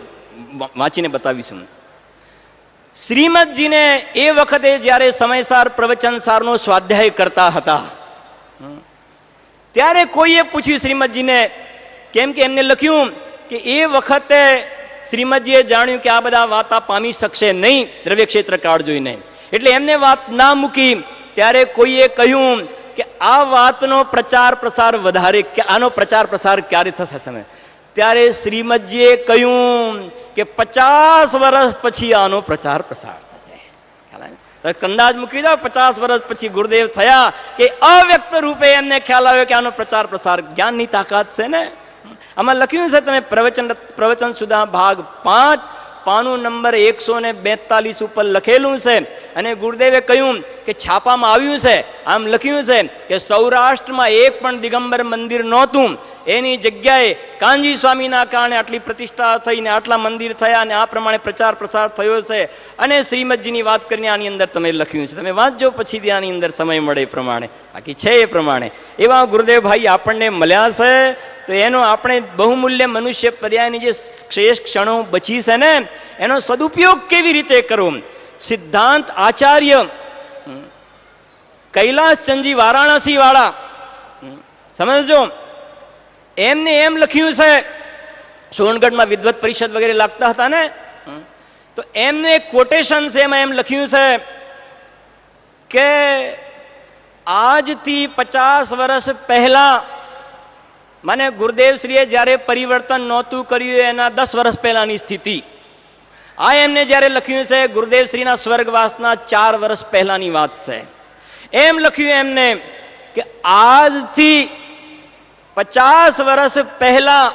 વાંચીને બતાવીશું. શ્રીમદજીને એ વખતે જ્યારે સમયસાર પ્રવચનસારનો સ્વાધ્યાય કરતા હતા ત્યારે કોઈએ પૂછ્યું શ્રીમદજીને, કેમ કે એમને લખ્યું કે એ વખતે શ્રીમદજીએ જાણ્યું કે આ બધા વાતા પામી શકશે નહીં દ્રવ્ય ક્ષેત્ર કાળ જોઈને, એટલે એમને વાત ના મૂકી. ત્યારે કોઈએ કહ્યું કે આ વાતનો પ્રચાર પ્રસાર વધારે, આનો પ્રચાર પ્રસાર ક્યારે થશે સમય? ત્યારે શ્રીમદજીએ કહ્યું કે 50 વર્ષ પછી આનો પ્રચાર પ્રસાર થશે. અંદાજ મૂકી દો, 50 વર્ષ પછી ગુરુદેવ થયા કે અવ્યક્ત રૂપે એમને ખ્યાલ આવ્યો કે આનો પ્રચાર પ્રસાર જ્ઞાનની તાકાત છે ને. આમાં લખ્યું છે, તમે પ્રવચન સુધા ભાગ 5 પાનું નંબર 142 ઉપર લખેલું છે. અને ગુરુદેવે કહ્યું કે છાપામાં આવ્યું છે, આમ લખ્યું છે કે સૌરાષ્ટ્રમાં એક પણ દિગંબર મંદિર નહોતું, એની જગ્યાએ કાનજી સ્વામીના કારણે આટલી પ્રતિષ્ઠા થઈને આટલા મંદિર થયા અને આ પ્રમાણે પ્રચાર પ્રસાર થયો છે. અને શ્રીમદજીની વાત કરીને આની અંદર તમે લખ્યું છે, તમે વાંચજો પછીથી આની અંદર સમય મળે એ પ્રમાણે, બાકી છે એ પ્રમાણે. એવા ગુરુદેવ ભાઈ આપણને મળ્યા છે, તો એનો આપણે બહુમૂલ્ય મનુષ્ય પર્યાયની જે શ્રેષ્ઠ ક્ષણો બચી છે ને, એનો સદુપયોગ કેવી રીતે કરવો. સિદ્ધાંત આચાર્ય કૈલાસચંદજી વારાણસી વાળા, સમજો, એમને એમ લખ્યું છે, સોનગઢમાં વિદ્વત પરિષદ વગેરે લાગતા હતા ને, તો એમને એક કોટેશન છે, એમાં એમ લખ્યું છે કે આજથી 50 વર્ષ પહેલા, મને ગુરુદેવશ્રીએ જ્યારે પરિવર્તન નહોતું કર્યું એના 10 વર્ષ પહેલાની સ્થિતિ, આ એમને જ્યારે લખ્યું છે ગુરુદેવશ્રીના સ્વર્ગવાસના 4 વર્ષ પહેલાની વાત છે. એમ લખ્યું એમને કે આજથી 50 વર્ષ પહેલા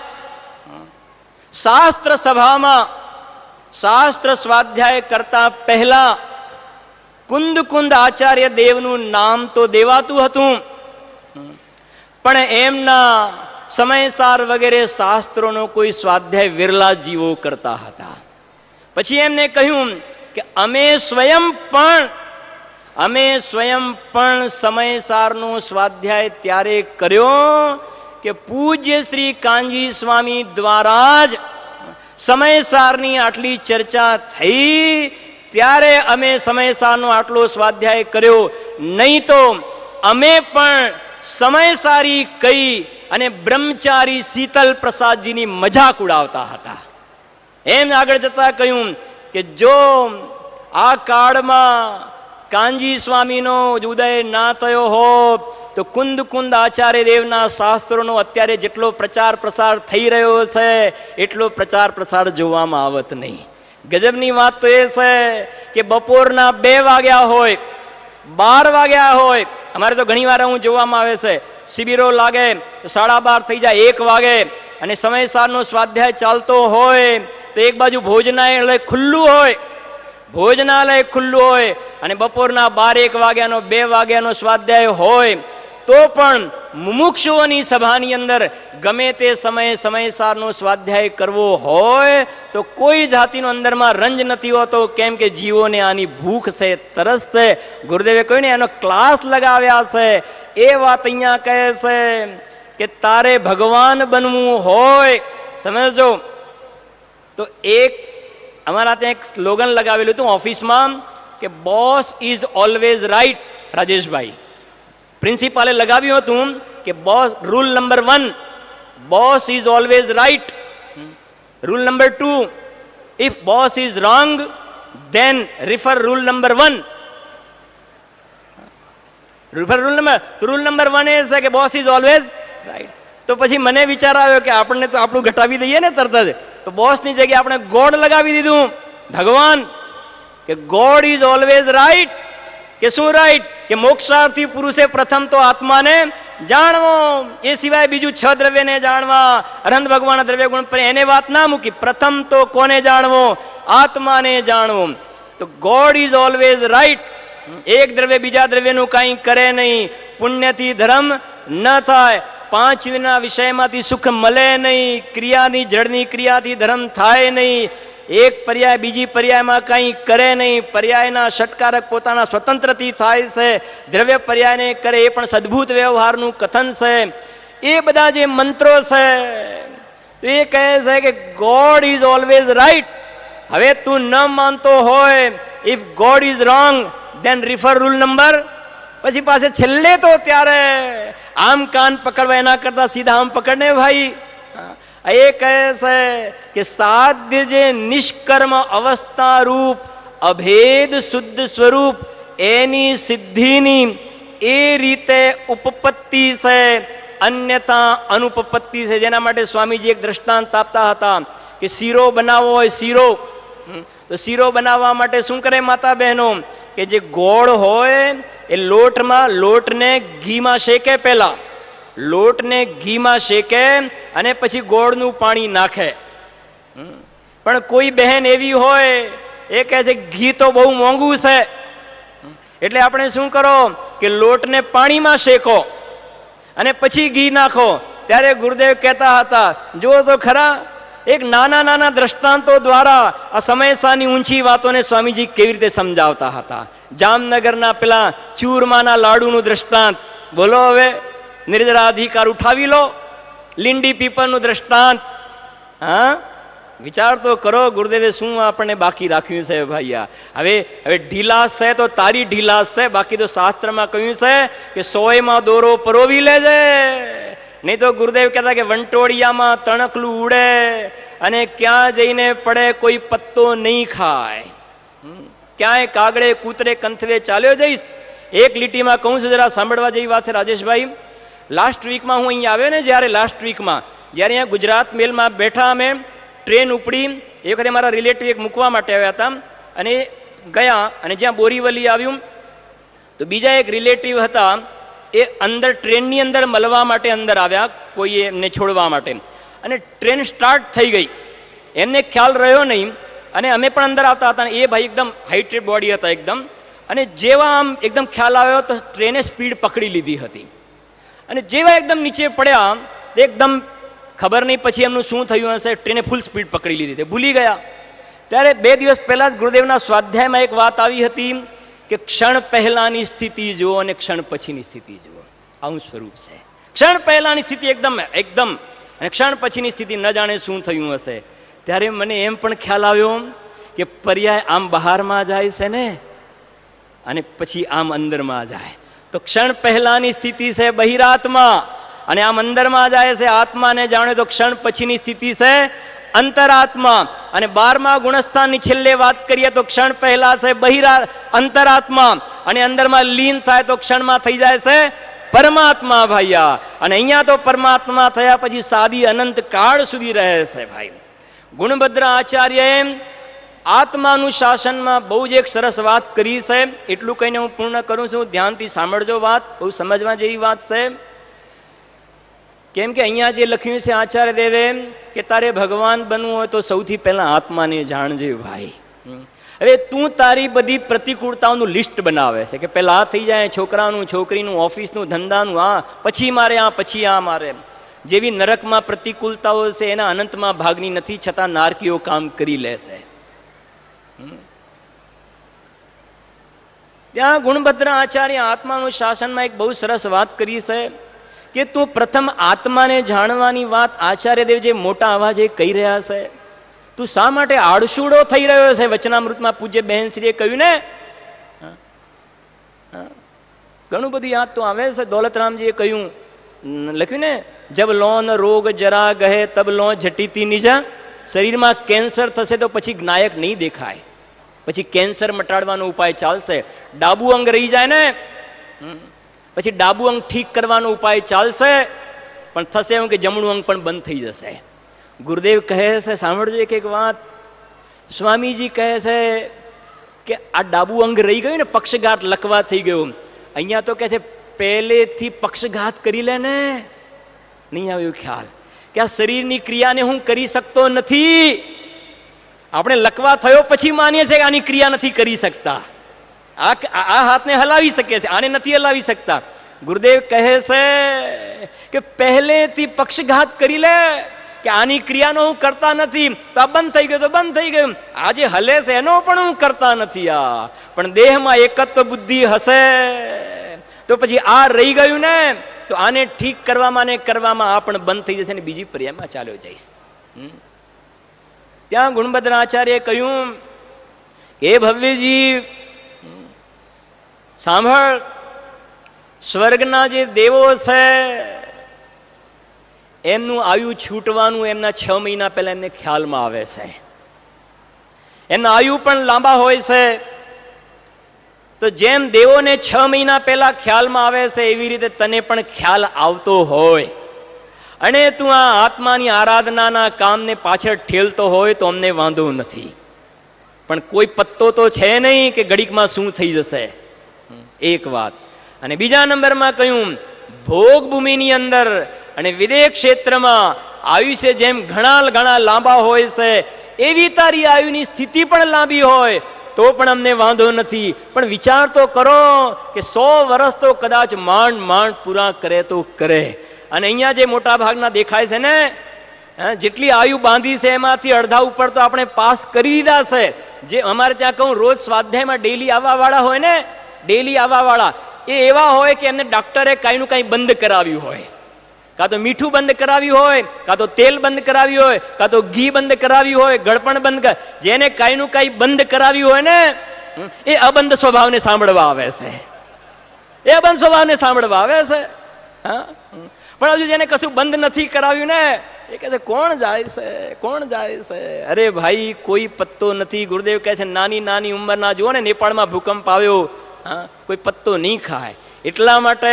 શાસ્ત્ર સભામાં શાસ્ત્ર સ્વાધ્યાય કરતા પહેલા કુંદ આચાર્ય દેવનું નામ તો દેવાતું હતું, પણ એમના સમયસાર વગેરે શાસ્ત્રોનો કોઈ સ્વાધ્યાય વિરલા જીવો કરતા હતા. પછી એમને કહ્યું કે અમે સ્વયં પણ સમયસારનો સ્વાધ્યાય ત્યારે કર્યો કે પૂજ્ય શ્રી કાનજી સ્વામી દ્વારા જ સમયસારની આટલી ચર્ચા થઈ, ત્યારે અમે સમયસારનો આટલો સ્વાધ્યાય કર્યો. નહીં તો અમે પણ સમયસારી કહી અને બ્રહ્મચારી શીતલ પ્રસાદજીની મજાક ઉડાવતા હતા. એમ આગળ જતા કહ્યું કે જો આ કાળમાં કાનજી સ્વામીનો ઉદય ના થયો હોત તો કુંદ આચાર્ય દેવના શાસ્ત્રોનો અત્યારે જેટલો પ્રચાર પ્રસાર થઈ રહ્યો છે એટલો પ્રચાર પ્રસાર જોવામાં આવત નહીં. ગજબની વાત તો એ છે કે બપોરના 2 વાગ્યા હોય, 12 વાગ્યા હોય, અમારે તો ઘણી વાર હું જોવામાં આવે છે, શિબિરો લાગે તો 12:30 થઈ જાય, 1 વાગે, અને સમયસારનો સ્વાધ્યાય ચાલતો હોય તો એક બાજુ ભોજનાલય ખુલ્લું હોય અને બપોરના 12-1 વાગ્યાનો 2 વાગ્યાનો સ્વાધ્યાય હોય, તો પણ મુમુક્ષુઓની સભાની અંદર ગમે તે સમયે સમયસારનો સ્વાધ્યાય કરવો હોય તો કોઈ જાતિનો અંદરમાં રંજ નથી હોતો, કેમ કે જીવોને આની ભૂખ છે, તરસ છે. ગુરુદેવે કહ્યું ને એનો ક્લાસ લગાવ્યા છે. એ વાત અહીંયા કહે છે કે તારે ભગવાન બનવું હોય, સમજો, તો એક અમારા ત્યાં એક સ્લોગન લગાવેલું હતું ઓફિસમાં કે boss is always right. Rajeshbhai, પ્રિન્સિપાલે લગાવ્યું હતું કે boss, rule number 1, boss is always right. Rule number 2, if boss is wrong then refer rule number 1. Rule number 1 એ છે કે બોસ ઇઝ ઓલવેઝ રાઈટ. તો પછી મને વિચાર આવ્યો કે આપણને તો આપણું ઘટાવી દઈએ ને તરત જ, તો બોસની જગ્યાએ આપણે ગોડ લગાવી દીધું, ભગવાન, કે ગોડ ઇઝ ઓલવેઝ રાઈટ. કે શું રાઈટ? કે મોક્ષાર્થી પુરુષે પ્રથમ તો આત્માને જાણવો, એ સિવાય બીજું 6 દ્રવ્યને જાણવા, અનંત ભગવાન દ્રવ્ય ગુણ પર એને વાત ના મૂકી. પ્રથમ તો કોને જાણવો? આત્માને જાણવો. તો ગોડ ઇઝ ઓલવેઝ રાઈટ. એક દ્રવ્ય બીજા દ્રવ્યનું કંઈ કરે નહીં, પુણ્યથી ધર્મ ન થાય, 5 વિષયમાંથી સુખ મળે નહીં, ક્રિયાની જળની ક્રિયાથી ધર્મ થાય નહીં, એક પર્યાય બીજી પર્યાયમાં કંઈ કરે નહીં, પર્યાયના ષટકારક પોતાના સ્વતંત્રથી થાય છે, દ્રવ્ય પર્યાયને કરે એ પણ સદભૂત વ્યવહારનું કથન છે. એ બધા જે મંત્રો છે તો એ કહે છે કે ગોડ ઇઝ ઓલવેઝ રાઈટ. હવે તું ન માનતો હોય, if God is wrong then refer rule number, પછી પાસે છેલ્લે તો ત્યારે આમ કાન પકડવા એના કરતા સીધા આમ પકડને ભાઈ. એ કહે છે કે સાધ્ય જે નિષ્કર્મ અવસ્થા રૂપ અભેદ શુદ્ધ સ્વરૂપ એની સિદ્ધિની એ રીતે ઉપપત્તિ છે, અન્યથા અનુપપત્તિ છે. જેના માટે સ્વામીજી એક દ્રષ્ટાંત આપતા હતા કે શીરો બનાવવો હોય, શીરો, તો શીરો બનાવવા માટે શું કરે માતા બહેનો? કે જે ગોળ હોય એ લોટને ઘીમાં શેકે, પહેલા લોટને ઘીમાં શેકે અને પછી ગોળનું પાણી નાખે. પણ કોઈ બહેન એવી હોય એ કહે છે ઘી તો બહુ મોંઘું છે, એટલે આપણે શું કરો કે લોટને પાણીમાં શેકો અને પછી ઘી નાખો. ત્યારે ગુરુદેવ કહેતા હતા, જો તો ખરા, એક નાના નાના દ્રષ્ટાંતો દ્વારા આ સમયસાની ઊંચી વાતોને સ્વામીજી કેવી રીતે સમજાવતા હતા. જામનગરના પેલા ચૂરમાના લાડુનું દ્રષ્ટાંત બોલો, હવે નિર્જરાધિકાર ઉઠાવી લો. લીંડી પીપળનું દ્રષ્ટાંત, હા, વિચાર તો કરો ગુરુદેવે શું આપણને બાકી રાખ્યું છે ભાઈ. હવે ઢીલાસ છે તો તારી ઢીલાસ છે, બાકી તો શાસ્ત્રમાં કહ્યું છે કે 100માં દોરો પરોવી લેજે. નહીં તો ગુરુદેવ કહેતા કે વંટોળિયામાં તણકલું ઉડે અને ક્યાં જઈને પડે કોઈ પત્તો નહીં ખાય, ક્યાંય કાગડે કૂતરે કંથવે ચાલ્યો જઈશ. એક લીટીમાં કહું છું, જરા સાંભળવા જેવી વાત છે રાજેશભાઈ. લાસ્ટ વીકમાં હું અહીંયા આવ્યો ને, જ્યારે લાસ્ટ વીકમાં જ્યારે અહીંયા ગુજરાત મેલમાં બેઠા, અમે ટ્રેન ઉપડી, એ વખતે મારા રિલેટિવ એક મૂકવા માટે આવ્યા હતા અને ગયા, અને જ્યાં બોરીવલી આવ્યું તો બીજા એક રિલેટિવ હતા, એ અંદર ટ્રેનની અંદર મળવા માટે અંદર આવ્યા, કોઈ એમને છોડવા માટે, અને ટ્રેન સ્ટાર્ટ થઈ ગઈ, એમને ખ્યાલ રહ્યો નહીં, અને અમે પણ અંદર આવતા હતા. એ ભાઈ એકદમ હાઇટેડ બોડી હતા એકદમ, અને જેવા આમ એકદમ ખ્યાલ આવ્યો તો ટ્રેને સ્પીડ પકડી લીધી હતી, અને જેવા એકદમ નીચે પડ્યા એકદમ ખબર નહીં પછી એમનું શું થયું હશે, ટ્રેને ફૂલ સ્પીડ પકડી લીધી, તે ભૂલી ગયા. ત્યારે 2 દિવસ પહેલાં જ ગુરુદેવના સ્વાધ્યાયમાં એક વાત આવી હતી કે ક્ષણ પહેલાંની સ્થિતિ જુઓ અને ક્ષણ પછીની સ્થિતિ જુઓ. આવું સ્વરૂપ છે. ક્ષણ પહેલાંની સ્થિતિ એકદમ અને ક્ષણ પછીની સ્થિતિ ન જાણે શું થયું હશે. ત્યારે મને એમ પણ ખ્યાલ આવ્યો કે પર્યાય આમ બહારમાં જાય છે ને, અને પછી આમ અંદરમાં જાય. તો ક્ષણ પહેલાંની સ્થિતિ છે બહિરાત્મા, અને આમ અંદરમાં જાય છે આત્માને જાણે. તો ક્ષણ પછીની સ્થિતિ છે અંતરાત્મા. અને 12મા ગુણસ્થાનની છેલ્લે વાત કરીએ તો ક્ષણ પહેલા છે અંતરાત્મા, અને અંદરમાં લીન થાય તો ક્ષણમાં થઈ જાય છે પરમાત્મા ભાઈયા. અને અહીંયા તો પરમાત્મા થયા પછી સાદી અનંત કાળ સુધી રહે છે ભાઈ. ગુણભદ્ર આચાર્યએ આત્માનું શાસનમાં બહુ જ એક સરસ વાત કરી છે. એટલું કહીને હું પૂર્ણ કરું છું, ધ્યાનથી સાંભળજો, વાત બહુ સમજવા જેવી વાત છે. કેમ કે અહીંયા જે લખ્યું છે આચાર્ય દેવે કે તારે ભગવાન બનવું હોય તો સૌથી પહેલા આત્માને જાણજે ભાઈ. હવે તું તારી બધી પ્રતિકૂળતાઓનું લિસ્ટ બનાવે છે કે પહેલા આ થઈ જાય, છોકરાનું, છોકરીનું, ઓફિસનું, ધંધાનું, આ પછી મારે, આ પછી આ મારે. જેવી નરકમાં પ્રતિકૂળતાઓ છે એના અનંતમાં ભાગની નથી, છતાં નારકીઓ કામ કરી લે છે. ત્યાં ગુણભદ્ર આચાર્ય આત્માનું શાસનમાં એક બહુ સરસ વાત કરી છે કે તું પ્રથમ આત્માને જાણવાની વાત આચાર્યદેવ જે મોટા અવાજે કહી રહ્યા છે, તું શા માટે આળસુડો થઈ રહ્યો છે? વચનામૃતમાં પૂજ્ય બહેનશ્રીએ કહ્યું ને ઘણું બધું યાદ તો આવે છે. દોલતરામજીએ કહ્યું, લખ્યું ને, જબ લોન રોગ જરા ગહે તબ લો ઝટીતી નીજા. શરીરમાં કેન્સર થશે તો પછી જ્ઞાયક નહીં દેખાય, પછી કેન્સર મટાડવાનો ઉપાય ચાલશે. ડાબુ અંગ રહી જાય ને, પછી ડાબુ અંગ ઠીક કરવાનો ઉપાય ચાલશે, પણ થશે એવું કે જમણું અંગ પણ બંધ થઈ જશે. ગુરુદેવ કહે છે, સાંભળજો એક વાત, સ્વામીજી કહે છે કે આ ડાબુ અંગ રહી ગયું ને, પક્ષઘાત લકવા થઈ ગયો. અહીંયા તો કહે છે પહેલેથી પક્ષઘાત કરી લે ને. નહીં આવ્યો ખ્યાલ કે આ શરીરની ક્રિયાને હું કરી શકતો નથી. આપણે લકવા થયો પછી માનીએ છીએ કે આની ક્રિયા નથી કરી શકતા. આ હાથને હલાવી શકે છે, આને નથી હલાવી શકતા. ગુરુદેવ કહે છે કે પહેલેથી પક્ષઘાત કરી લે કે આની ક્રિયાનો હું કરતા નથી, તો આ બંધ થઈ ગયો તો બંધ થઈ ગયું. આજે હલે છે એનો પણ હું કરતા નથી. આ પણ દેહમાં એકત્વ બુદ્ધિ હશે તો પછી આ રહી ગયું ને, તો આને ઠીક કરવામાં ને કરવામાં આ પણ બંધ થઈ જશે ને બીજી પર્યાયમાં ચાલ્યો જઈશ. ત્યાં ગુણભદ્ર આચાર્યએ કહ્યું કે ભવ્યજી સાંભળ, સ્વર્ગના જે દેવો છે એમનું આયુ છૂટવાનું એમના 6 મહિના પહેલા એમને ખ્યાલમાં આવે છે. એમના આયુ પણ લાંબા હોય છે. તો જેમ દેવોને 6 મહિના પહેલા ખ્યાલમાં આવે છે, એવી રીતે તને પણ ખ્યાલ આવતો હોય અને તું આ આત્માની આરાધનાના કામને પાછળ ઠેલતો હોય તો અમને વાંધો નથી. પણ કોઈ પત્તો તો છે નહીં કે ઘડીકમાં શું થઈ જશે. એક વાત. અને બીજા નંબરમાં કહ્યું, ભોગ ભૂમિની અંદર અને વિદેશ ક્ષેત્રમાં આયુષ્ય જેમ ઘણા લાંબા હોય છે, એવી તારી આયુની સ્થિતિ પણ લાંબી હોય તો પણ અમને વાંધો નથી. પણ વિચાર તો કરો કે 100 વર્ષ તો કદાચ માંડ પૂરા કરે તો કરે. અને અહીંયા જે મોટા ભાગના દેખાય છે ને, જેટલી આયુ બાંધી છે એમાંથી અડધા ઉપર તો આપણે પાસ કરી દીધા છે. જે અમારે ત્યાં કહું, રોજ સ્વાધ્યાયમાં ડેલી આવવાવાળા હોય ને, ડેલી આવવાવાળા એ એવા હોય કે એમને ડોક્ટરે કાંઈનું કાંઈ બંધ કરાવ્યું હોય. કાં તો મીઠું બંધ કરાવ્યું હોય, કાં તો તેલ બંધ કરાવ્યું હોય, કાં તો ઘી બંધ કરાવ્યું હોય, ગળપણ બંધ. જેને કાંઈનું કાંઈ બંધ કરાવ્યું હોય ને, એ અબંધ સ્વભાવને સાંભળવા આવે છે. એ અબંધ સ્વભાવને સાંભળવા આવે છે. હા, પણ હજુ જેને કશું બંધ નથી કરાવ્યું ને, એ કહે છે કોણ જાય છે, કોણ જાય છે. અરે ભાઈ, કોઈ પત્તો નથી. ગુરુદેવ કહે છે નાની ઉંમરના, જુઓ ને નેપાળમાં ભૂકંપ આવ્યો, હા, કોઈ પત્તો નહીં ખાય. એટલા માટે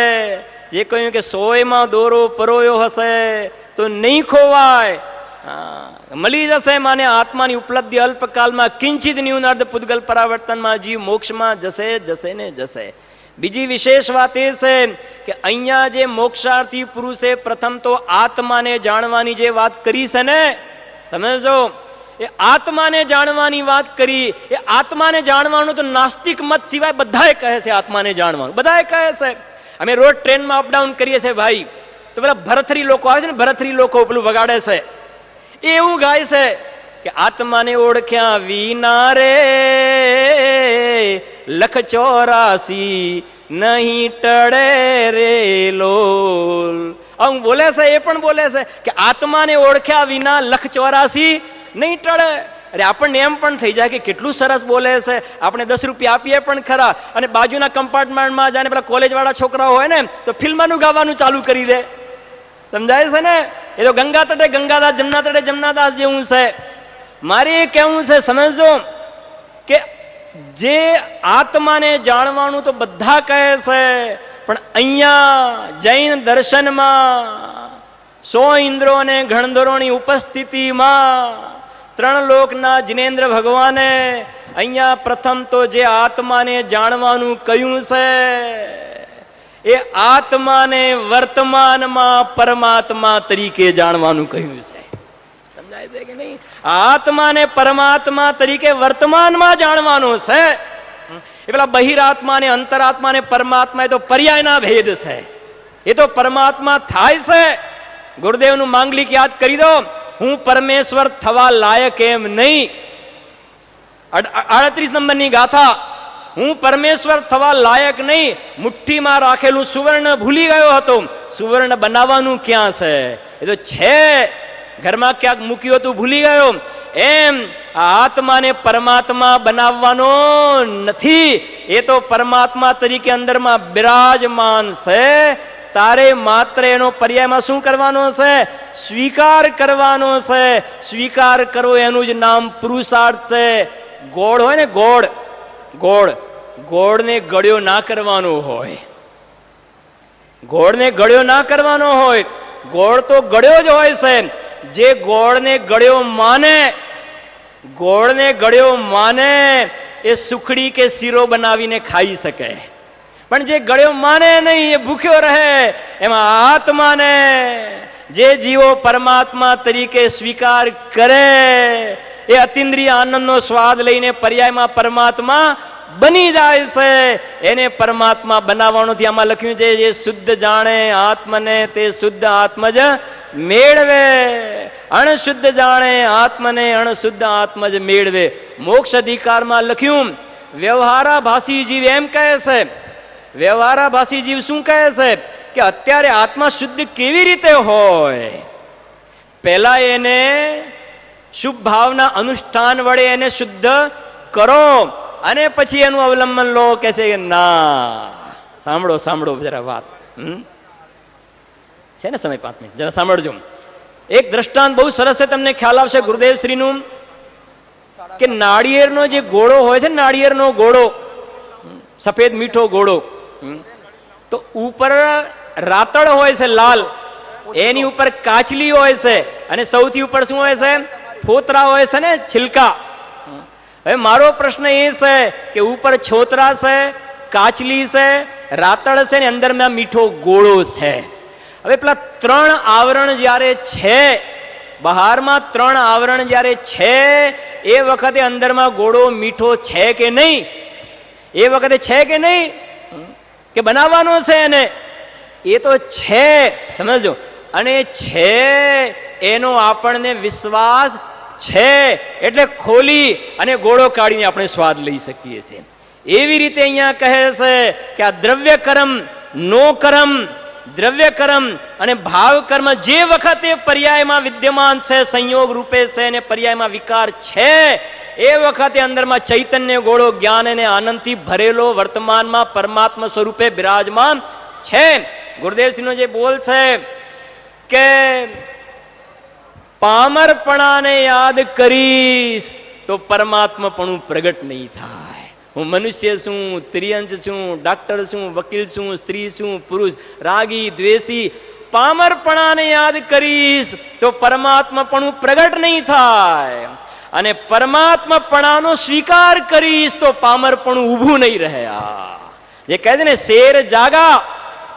જે કહ્યું કે 100માં દોરો પરોયો હશે તો નહીં ખોવાય. મળી જશે માને આત્માની ઉપલબ્ધિ અલ્પકાલમાં. કિંચિત ન્યૂનાર્ધ પૂતગલ પરાવર્તનમાં જીવ મોક્ષમાં જશે ને જશે. બીજી વિશેષ વાત એ છે કે અહીંયા જે મોક્ષાર્થી પુરુષે પ્રથમ તો આત્માને જાણવાની જે વાત કરી છે ને, સમજો, એ આત્માને જાણવાની વાત કરી. એ આત્માને જાણવાનું તો નાસ્તિક મત સિવાય બધાએ કહે છે. આત્માને જાણવાનું બધાએ કહે છે. અમે રોજ ટ્રેનમાં અપડાઉન કરીએ છીએ ભાઈ, તો પેલા ભરથરી લોકો આવે છે ને, ભરથરી લોકો પેલું વગાડે છે, એવું ગાય છે કે આત્માને ઓળખ્યા વિના રે 184 નહીં ટળે રે લોલ. આવું બોલે છે. એ પણ બોલે છે કે આત્માને ઓળખ્યા વિના 184 નહીં ટળે. અરે આપણને એમ પણ થઈ જાય કે કેટલું સરસ બોલે છે, આપણે 10 રૂપિયા આપીએ પણ ખરા. અને બાજુના કમ્પાર્ટમેન્ટમાં જાય પેલા કોલેજવાળા છોકરાઓ હોય ને, તો ફિલ્મનું ગાવાનું ચાલુ કરી દે. સમજાય છે ને? એ તો ગંગા તટે ગંગાદાસ, જમના તટે જમનાદાસ જેવું છે. મારે એ કહેવું છે, સમજો કે જે આત્માને જાણવાનું તો બધા કહે છે, પણ અહીંયા જૈન દર્શનમાં 100 ઇન્દ્રો અને ગણધરોની ઉપસ્થિતિમાં 3 લોકના જિનેન્દ્ર ભગવાને અહીંયા પ્રથમ તો જે આત્માને જાણવાનું કહ્યું છે, એ આત્માને વર્તમાનમાં પરમાત્મા તરીકે જાણવાનું કહ્યું છે. સમજાય છે કે નહીં? આત્માને પરમાત્મા તરીકે વર્તમાનમાં જાણવાનું છે. એ પેલા બહિરાત્માને, અંતરાત્માને પરમાત્મા, એ તો પર્યાયના ભેદ છે. એ તો પરમાત્મા થાય છે. ગુરુદેવનું માંગલિક યાદ કરી દો. હું પરમેશ્વર થવા લાયક એમ નહીં. 38 નંબરની ગાથા. હું પરમેશ્વર થવા લાયક નહીં. મુઠ્ઠીમાં રાખેલું સુવર્ણ ભૂલી ગયો હતો. સુવર્ણ બનાવવાનું ક્યાં છે? એ તો છે ઘરમાં ક્યાંક મૂક્યું હતું, ભૂલી ગયો. એમ આ આત્માને પરમાત્મા બનાવવાનો નથી. એ તો પરમાત્મા તરીકે અંદરમાં બિરાજમાન છે. તારે માત્ર એનો પર્યાયમાં શું કરવાનો છે? સ્વીકાર કરવાનો છે. સ્વીકાર કરવો એનું જ નામ પુરુષાર્થ છે. ગોળ હોય ને, ગોળ, ગોળ, ગોળને ગળ્યો ના કરવાનો હોય. ગોળને ગળ્યો ના કરવાનો હોય. ગોળ તો ગળ્યો જ હોય છે. જે ગોળને ગળ્યો માને, ગોળને ગળ્યો માને એ સુખડી કે શીરો બનાવીને ખાઈ શકે. પણ જે ગળ્યો માને નહીં એ ભૂખ્યો રહે. એમાં આત્માને જે જીવો પરમાત્મા તરીકે સ્વીકાર કરે એ અતિન્દ્રિય આનંદનો સ્વાદ લઈને પર્યાયમાં પરમાત્મા બની જાય છે. એને પરમાત્મા બનાવવાનું થી આમાં લખ્યું છે, જે શુદ્ધ જાણે આત્મને તે શુદ્ધ આત્મ જ મેળવે. અણશુદ્ધ જાણે આત્મને અણશુદ્ધ આત્મ જ મેળવે. મોક્ષ અધિકારમાં લખ્યું, વ્યવહારાભાસી જીવ એમ કહે છે, વ્યવહારાભાસી જીવ શું કહે છે કે અત્યારે આત્મા શુદ્ધ કેવી રીતે હોય? પહેલા એને શુભ ભાવના અનુષ્ઠાન વડે એને શુદ્ધ કરો અને પછી એનું અવલંબન લો. કે છે ના, સાંભળો સાંભળો જરા વાત છે ને, સમય 5 મિનિટ જરા સાંભળજો. એક દ્રષ્ટાંત બહુ સરસ છે, તમને ખ્યાલ આવશે ગુરુદેવ શ્રીનું, કે નાળિયેરનો જે ગોળો હોય છે, નાળિયેરનો ગોળો, સફેદ મીઠો ગોળો, તો ઉપર રાતળ હોય છે લાલ, એની ઉપર કાચલી હોય છે અને સૌથી ઉપર શું હોય છે? ફોતરા હોય છે ને, છિલકા. હવે મારો પ્રશ્ન એ છે કે ઉપર છોતરા છે, કાચલી છે, રાતળ છે ને અંદરમાં મીઠો ગોળો છે. હવે પેલા 3 આવરણ જ્યારે છે, બહારમાં 3 આવરણ જ્યારે છે, એ વખતે અંદરમાં ગોળો મીઠો છે કે નહીં? એ વખતે છે કે નહીં? કે બનાવવાનો છે એને? એ તો છે, સમજો. અને છે એનો આપણને વિશ્વાસ છે, એટલે ખોલી અને ગોળો કાઢીને આપણે સ્વાદ લઈ શકીએ છીએ. એવી રીતે અહીંયા કહે છે કે આ દ્રવ્ય કર્મ, નો કર્મ, દ્રવ્ય કર્મ અને ભાવ કર્મ જે વખતે પર્યાયમાં વિદ્યમાન છે, સંયોગ રૂપે છે અને પર્યાયમાં વિકાર છે, એ વખતે અંદરમાં ચૈતન્ય ગોળો જ્ઞાન અને આનંદથી ભરેલો વર્તમાનમાં પરમાત્મા સ્વરૂપે બિરાજમાન છે. ગુરુદેવસિંહનો જે બોલ છે કે પામરપણાને યાદ કરીશ તો પરમાત્માપણું પ્રગટ નહીં થાય. હું મનુષ્ય છું, ત્રિયંશ છું, ડાક્ટર છું, વકીલ છું, સ્ત્રી છું, પુરુષ, રાગી, દ્વેષી, પામરપણાને યાદ કરીશ તો પરમાત્માપણું પ્રગટ નહીં થાય. અને પરમાત્માપણાનો સ્વીકાર કરીશ તો પામરપણું ઊભું નહીં રહે. જે કહે છે ને, શેર જાગા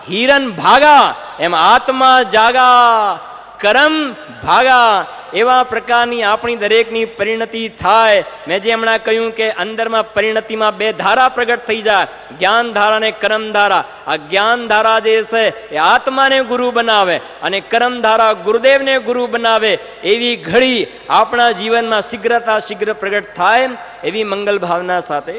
હિરન ભાગા, એમ આત્મા જાગા કરમ ભાગા. એવા પ્રકારની આપણી દરેકની પરિણતિ થાય. મેં જે હમણાં કહ્યું કે અંદરમાં પરિણતિમાં 2 ધારા પ્રગટ થઈ જાય, જ્ઞાન ધારા અને કર્મ ધારા. આ જ્ઞાન ધારા જે છે એ આત્માને ગુરુ બનાવે અને કર્મ ધારા ગુરુદેવને ગુરુ બનાવે. એવી ઘડી આપણા જીવનમાં શીઘ્રતા શીઘ્ર પ્રગટ થાય, એવી મંગલ ભાવના સાથે